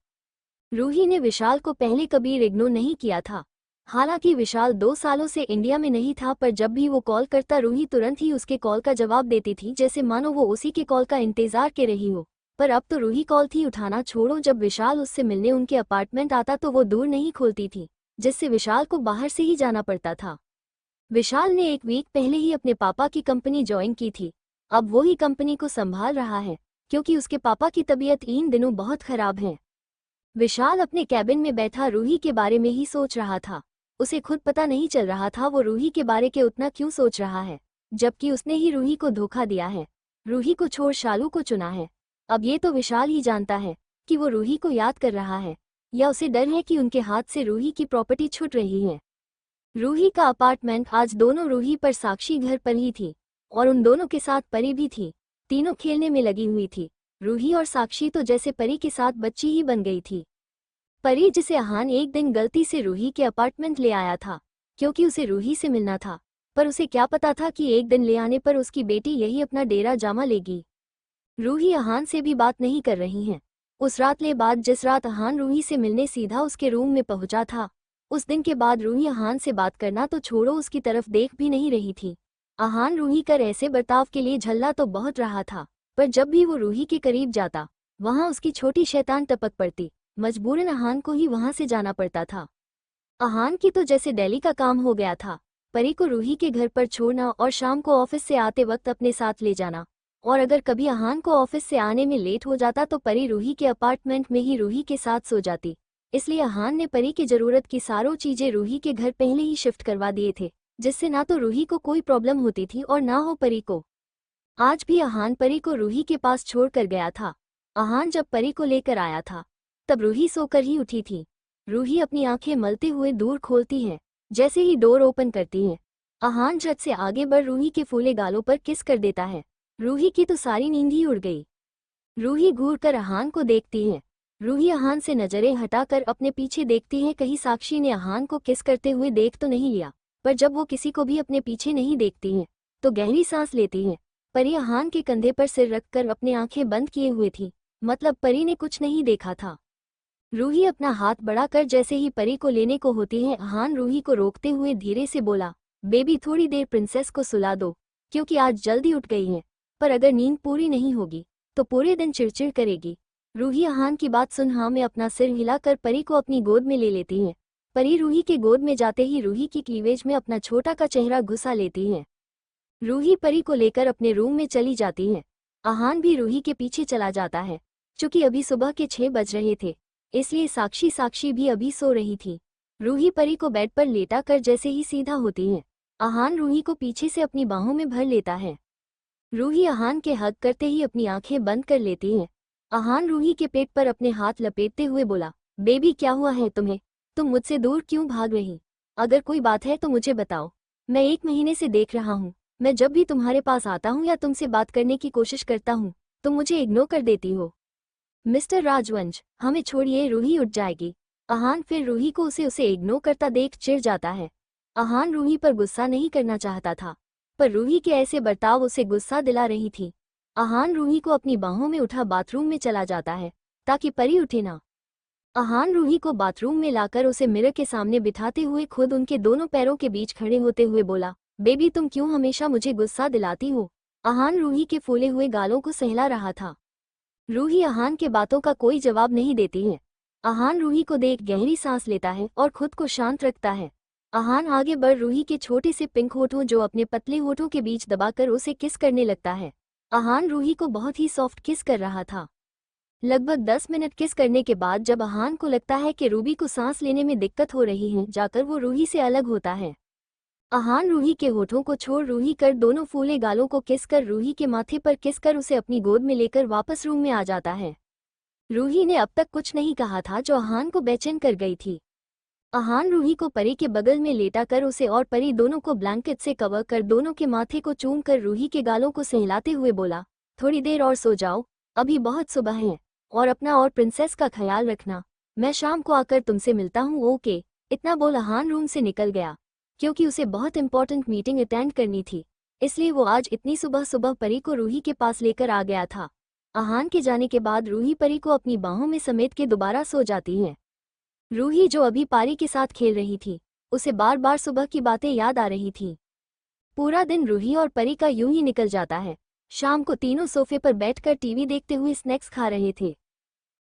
Speaker 1: रूही ने विशाल को पहले कभी इग्नोर नहीं किया था। हालांकि विशाल 2 सालों से इंडिया में नहीं था, पर जब भी वो कॉल करता रूही तुरंत ही उसके कॉल का जवाब देती थी, जैसे मानो वो उसी के कॉल का इंतजार कर रही हो। पर अब तो रूही कॉल थी उठाना छोड़ो, जब विशाल उससे मिलने उनके अपार्टमेंट आता तो वो दूर नहीं खोलती थी, जिससे विशाल को बाहर से ही जाना पड़ता था। विशाल ने 1 वीक पहले ही अपने पापा की कंपनी ज्वाइन की थी। अब वो ही कंपनी को संभाल रहा है, क्योंकि उसके पापा की तबीयत इन दिनों बहुत खराब है। विशाल अपने कैबिन में बैठा रूही के बारे में ही सोच रहा था। उसे खुद पता नहीं चल रहा था वो रूही के बारे के उतना क्यों सोच रहा है, जबकि उसने ही रूही को धोखा दिया है, रूही को छोड़ शालू को चुना है। अब ये तो विशाल ही जानता है कि वो रूही को याद कर रहा है, या उसे डर है कि उनके हाथ से रूही की प्रॉपर्टी छूट रही है। रूही का अपार्टमेंट, आज दोनों रूही पर साक्षी घर पर ही थी और उन दोनों के साथ परी भी थी। तीनों खेलने में लगी हुई थी। रूही और साक्षी तो जैसे परी के साथ बच्ची ही बन गई थी। परी, जिसे अहान एक दिन गलती से रूही के अपार्टमेंट ले आया था, क्योंकि उसे रूही से मिलना था। पर उसे क्या पता था कि एक दिन ले आने पर उसकी बेटी यही अपना डेरा जमा लेगी। रूही अहान से भी बात नहीं कर रही हैं। उस रात ले बाद जिस रात अहान रूही से मिलने सीधा उसके रूम में पहुंचा था, उस दिन के बाद रूही अहान से बात करना तो छोड़ो, उसकी तरफ देख भी नहीं रही थी। अहान रूही कर ऐसे बर्ताव के लिए झल्ला तो बहुत रहा था, पर जब भी वो रूही के करीब जाता वहां उसकी छोटी शैतान टपक पड़ती। मजबूरन अहान को ही वहां से जाना पड़ता था। अहान की तो जैसे दिल्ली का काम हो गया था, परी को रूही के घर पर छोड़ना और शाम को ऑफिस से आते वक्त अपने साथ ले जाना। और अगर कभी अहान को ऑफिस से आने में लेट हो जाता तो परी रूही के अपार्टमेंट में ही रूही के साथ सो जाती। इसलिए अहान ने परी की जरूरत की सारी चीजें रूही के घर पहले ही शिफ्ट करवा दिए थे, जिससे ना तो रूही को कोई प्रॉब्लम होती थी और ना हो परी को। आज भी अहान परी को रूही के पास छोड़ कर गया था। अहान जब परी को लेकर आया था तब रूही सोकर ही उठी थी। रूही अपनी आंखें मलते हुए दूर खोलती है। जैसे ही डोर ओपन करती है, अहान झट से आगे बढ़ रूही के फूले गालों पर किस कर देता है। रूही की तो सारी नींद ही उड़ गई। रूही घूर कर अहान को देखती है। रूही अहान से नजरें हटाकर अपने पीछे देखती है, कहीं साक्षी ने अहान को किस करते हुए देख तो नहीं लिया। पर जब वो किसी को भी अपने पीछे नहीं देखती है तो गहरी सांस लेती है। परी अहान के कंधे पर सिर रखकर अपनी आंखें बंद किए हुए थी, मतलब परी ने कुछ नहीं देखा था। रूही अपना हाथ बढ़ाकर जैसे ही परी को लेने को होती है, अहान रूही को रोकते हुए धीरे से बोला, बेबी थोड़ी देर प्रिंसेस को सुला दो, क्योंकि आज जल्दी उठ गई है। पर अगर नींद पूरी नहीं होगी तो पूरे दिन चिड़चिड़ करेगी। रूही अहान की बात सुन हाँ में अपना सिर हिलाकर परी को अपनी गोद में ले लेती है। परी रूही के गोद में जाते ही रूही की क्लीवेज में अपना छोटा का चेहरा घुसा लेती है। रूही परी को लेकर अपने रूम में चली जाती है। अहान भी रूही के पीछे चला जाता है। चूंकि अभी सुबह के 6 बज रहे थे, इसलिए साक्षी भी अभी सो रही थी। रूही परी को बेड पर लेटा कर जैसे ही सीधा होती है, अहान रूही को पीछे से अपनी बाहों में भर लेता है। रूही अहान के हग करते ही अपनी आंखें बंद कर लेती है। अहान रूही के पेट पर अपने हाथ लपेटते हुए बोला, बेबी क्या हुआ है तुम्हें? तुम मुझसे दूर क्यों भाग रही? अगर कोई बात है तो मुझे बताओ। मैं 1 महीने से देख रहा हूँ, मैं जब भी तुम्हारे पास आता हूँ या तुमसे बात करने की कोशिश करता हूँ तुम मुझे इग्नोर कर देती हो। मिस्टर राजवंश, हमें छोड़िए, रूही उठ जाएगी। अहान फिर रूही को उसे इग्नोर करता देख चिढ़ जाता है। अहान रूही पर गुस्सा नहीं करना चाहता था, पर रूही के ऐसे बर्ताव उसे गुस्सा दिला रही थी। अहान रूही को अपनी बाहों में उठा बाथरूम में चला जाता है ताकि परी उठे ना। अहान रूही को बाथरूम में लाकर उसे मिरर के सामने बिठाते हुए खुद उनके दोनों पैरों के बीच खड़े होते हुए बोला, बेबी तुम क्यों हमेशा मुझे गुस्सा दिलाती हो? अहान रूही के फूले हुए गालों को सहला रहा था। रूही अहान के बातों का कोई जवाब नहीं देती है। अहान रूही को देख गहरी सांस लेता है और खुद को शांत रखता है। अहान आगे बढ़ रूही के छोटे से पिंक होठों जो अपने पतले होठों के बीच दबाकर उसे किस करने लगता है। अहान रूही को बहुत ही सॉफ्ट किस कर रहा था। लगभग 10 मिनट किस करने के बाद जब अहान को लगता है कि रूबी को सांस लेने में दिक्कत हो रही है, जाकर वो रूही से अलग होता है। अहान रूही के होठों को छोड़ रूही कर दोनों फूले गालों को किस कर रूही के माथे पर किस कर उसे अपनी गोद में लेकर वापस रूम में आ जाता है। रूही ने अब तक कुछ नहीं कहा था जो अहान को बेचैन कर गई थी। अहान रूही को परी के बगल में लेटा कर उसे और परी दोनों को ब्लैंकेट से कवर कर दोनों के माथे को चूम कर रूही के गालों को सहलाते हुए बोला, थोड़ी देर और सो जाओ, अभी बहुत सुबह है, और अपना और प्रिंसेस का ख्याल रखना। मैं शाम को आकर तुमसे मिलता हूँ, ओके? इतना बोल अहान रूम से निकल गया। क्योंकि उसे बहुत इंपॉर्टेंट मीटिंग अटेंड करनी थी, इसलिए वो आज इतनी सुबह सुबह परी को रूही के पास लेकर आ गया था। अहान के जाने के बाद रूही परी को अपनी बाहों में समेट के दोबारा सो जाती है। रूही जो अभी पारी के साथ खेल रही थी, उसे बार बार सुबह की बातें याद आ रही थी। पूरा दिन रूही और परी का यूं ही निकल जाता है। शाम को तीनों सोफे पर बैठकर टीवी देखते हुए स्नैक्स खा रहे थे।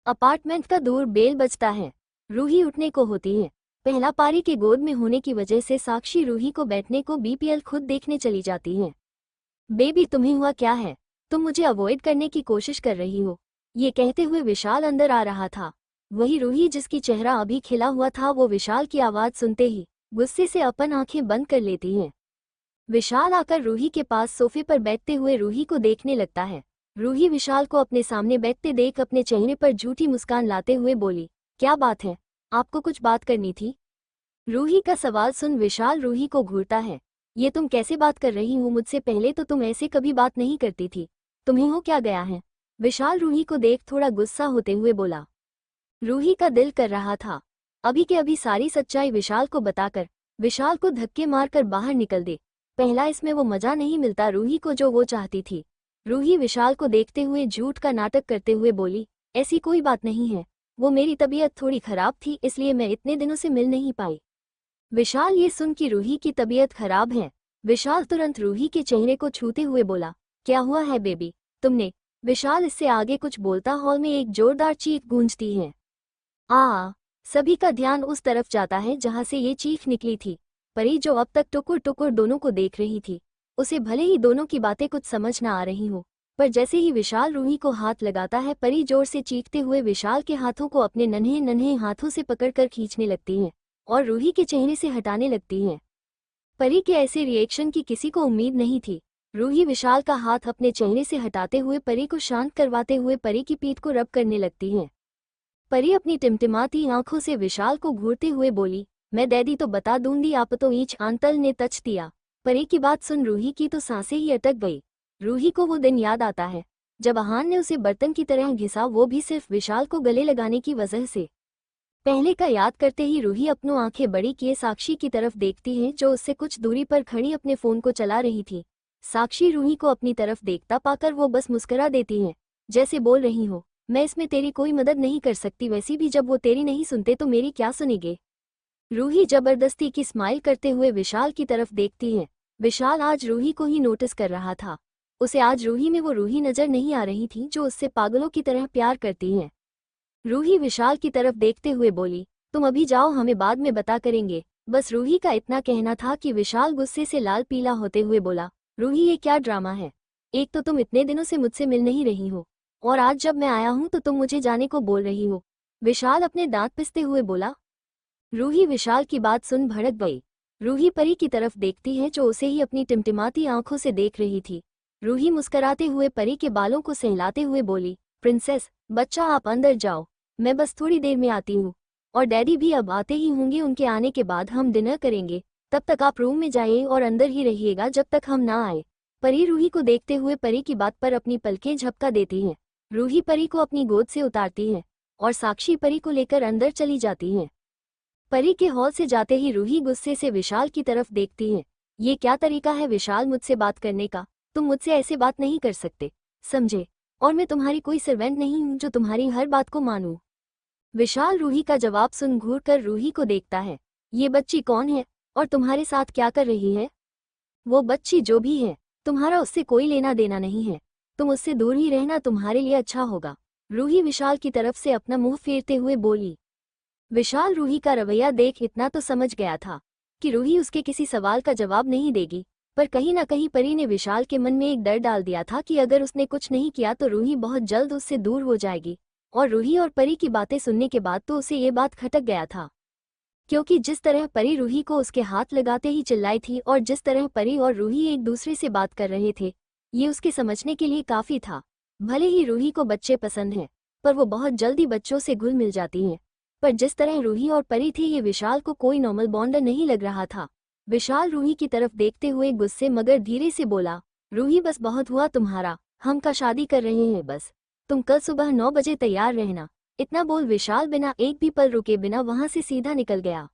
Speaker 1: अपार्टमेंट का दूर बेल बजता है। रूही उठने को होती है। पहला पारी के गोद में होने की वजह से साक्षी रूही को बैठने को बीपीएल खुद देखने चली जाती है। बेबी तुम्हें हुआ क्या है? तुम मुझे अवॉइड करने की कोशिश कर रही हो? ये कहते हुए विशाल अंदर आ रहा था। वही रूही जिसकी चेहरा अभी खिला हुआ था, वो विशाल की आवाज सुनते ही गुस्से से अपन आंखें बंद कर लेती है। विशाल आकर रूही के पास सोफे पर बैठते हुए रूही को देखने लगता है। रूही विशाल को अपने सामने बैठते देख अपने चेहरे पर झूठी मुस्कान लाते हुए बोली, क्या बात है, आपको कुछ बात करनी थी? रूही का सवाल सुन विशाल रूही को घूरता है। ये तुम कैसे बात कर रही हो? मुझसे पहले तो तुम ऐसे कभी बात नहीं करती थी, तुम्हें हो क्या गया है? विशाल रूही को देख थोड़ा गुस्सा होते हुए बोला। रूही का दिल कर रहा था अभी के अभी सारी सच्चाई विशाल को बताकर विशाल को धक्के मारकर बाहर निकल दे। पहला इसमें वो मजा नहीं मिलता रूही को जो वो चाहती थी। रूही विशाल को देखते हुए झूठ का नाटक करते हुए बोली, ऐसी कोई बात नहीं है, वो मेरी तबीयत थोड़ी खराब थी इसलिए मैं इतने दिनों से मिल नहीं पाई। विशाल ये सुन कि रूही की तबीयत खराब है, विशाल तुरंत रूही के चेहरे को छूते हुए बोला, क्या हुआ है बेबी, तुमने? विशाल इससे आगे कुछ बोलता हॉल में एक जोरदार चीख गूंजती है। सभी का ध्यान उस तरफ जाता है जहां से ये चीख निकली थी। परी जो अब तक टुकुर टुकुर दोनों को देख रही थी, उसे भले ही दोनों की बातें कुछ समझ न आ रही हो, पर जैसे ही विशाल रूही को हाथ लगाता है, परी जोर से चीखते हुए विशाल के हाथों को अपने नन्हे नन्हे हाथों से पकड़कर खींचने लगती है और रूही के चेहरे से हटाने लगती है। परी के ऐसे रिएक्शन की किसी को उम्मीद नहीं थी। रूही विशाल का हाथ अपने चेहरे से हटाते हुए परी को शांत करवाते हुए परी की पीठ को रब करने लगती है। परी अपनी टिमटिमाती आंखों से विशाल को घूरते हुए बोली, मैं डैडी तो बता दूंगी, आप तो ईच आंतल ने तच दिया। परी की बात सुन रूही की तो सांसें ही अटक गई। रूही को वो दिन याद आता है जब आहान ने उसे बर्तन की तरह घिसा, वो भी सिर्फ विशाल को गले लगाने की वजह से। पहले का याद करते ही रूही अपनों आंखें बड़ी किए साक्षी की तरफ देखती है जो उससे कुछ दूरी पर खड़ी अपने फोन को चला रही थी। साक्षी रूही को अपनी तरफ देखता पाकर वो बस मुस्कुरा देती है, जैसे बोल रही हो, मैं इसमें तेरी कोई मदद नहीं कर सकती, वैसी भी जब वो तेरी नहीं सुनते तो मेरी क्या सुनेंगे। रूही जबरदस्ती की स्माइल करते हुए विशाल की तरफ देखती है। विशाल आज रूही को ही नोटिस कर रहा था। उसे आज रूही में वो रूही नजर नहीं आ रही थी जो उससे पागलों की तरह प्यार करती है। रूही विशाल की तरफ देखते हुए बोली, तुम अभी जाओ, हमें बाद में बता करेंगे। बस रूही का इतना कहना था कि विशाल गुस्से से लाल पीला होते हुए बोला, रूही ये क्या ड्रामा है, एक तो तुम इतने दिनों से मुझसे मिल नहीं रही हो और आज जब मैं आया हूं तो तुम मुझे जाने को बोल रही हो। विशाल अपने दांत पिसते हुए बोला। रूही विशाल की बात सुन भड़क गई। रूही परी की तरफ देखती है जो उसे ही अपनी टिमटिमाती आंखों से देख रही थी। रूही मुस्कुराते हुए परी के बालों को सहलाते हुए बोली, प्रिंसेस बच्चा आप अंदर जाओ, मैं बस थोड़ी देर में आती हूँ और डैडी भी अब आते ही होंगे, उनके आने के बाद हम डिनर करेंगे, तब तक आप रूम में जाइए और अंदर ही रहिएगा जब तक हम ना आए। परी रूही को देखते हुए परी की बात पर अपनी पलकें झपका देती है। रूही परी को अपनी गोद से उतारती है और साक्षी परी को लेकर अंदर चली जाती है। परी के हॉल से जाते ही रूही गुस्से से विशाल की तरफ देखती है। ये क्या तरीका है विशाल मुझसे बात करने का, तुम मुझसे ऐसे बात नहीं कर सकते, समझे, और मैं तुम्हारी कोई सर्वेंट नहीं हूं जो तुम्हारी हर बात को मानूं। विशाल रूही का जवाब सुन घूर कर रूही को देखता है। ये बच्ची कौन है और तुम्हारे साथ क्या कर रही है? वो बच्ची जो भी है, तुम्हारा उससे कोई लेना देना नहीं है, तुम उससे दूर ही रहना तुम्हारे लिए अच्छा होगा। रूही विशाल की तरफ से अपना मुंह फेरते हुए बोली। विशाल रूही का रवैया देख इतना तो समझ गया था कि रूही उसके किसी सवाल का जवाब नहीं देगी, पर कहीं ना कहीं परी ने विशाल के मन में एक डर डाल दिया था कि अगर उसने कुछ नहीं किया तो रूही बहुत जल्द उससे दूर हो जाएगी। और रूही और परी की बातें सुनने के बाद तो उसे ये बात खटक गया था, क्योंकि जिस तरह परी रूही को उसके हाथ लगाते ही चिल्लाई थी और जिस तरह परी और रूही एक दूसरे से बात कर रहे थे, ये उसके समझने के लिए काफी था। भले ही रूही को बच्चे पसंद हैं, पर वो बहुत जल्दी बच्चों से घुल मिल जाती हैं। पर जिस तरह रूही और परी थी, ये विशाल को कोई नॉर्मल बॉन्ड नहीं लग रहा था। विशाल रूही की तरफ देखते हुए गुस्से मगर धीरे से बोला, रूही बस बहुत हुआ तुम्हारा, हम का शादी कर रहे हैं, बस तुम कल सुबह 9 बजे तैयार रहना। इतना बोल विशाल बिना एक भी पल रुके बिना वहां से सीधा निकल गया।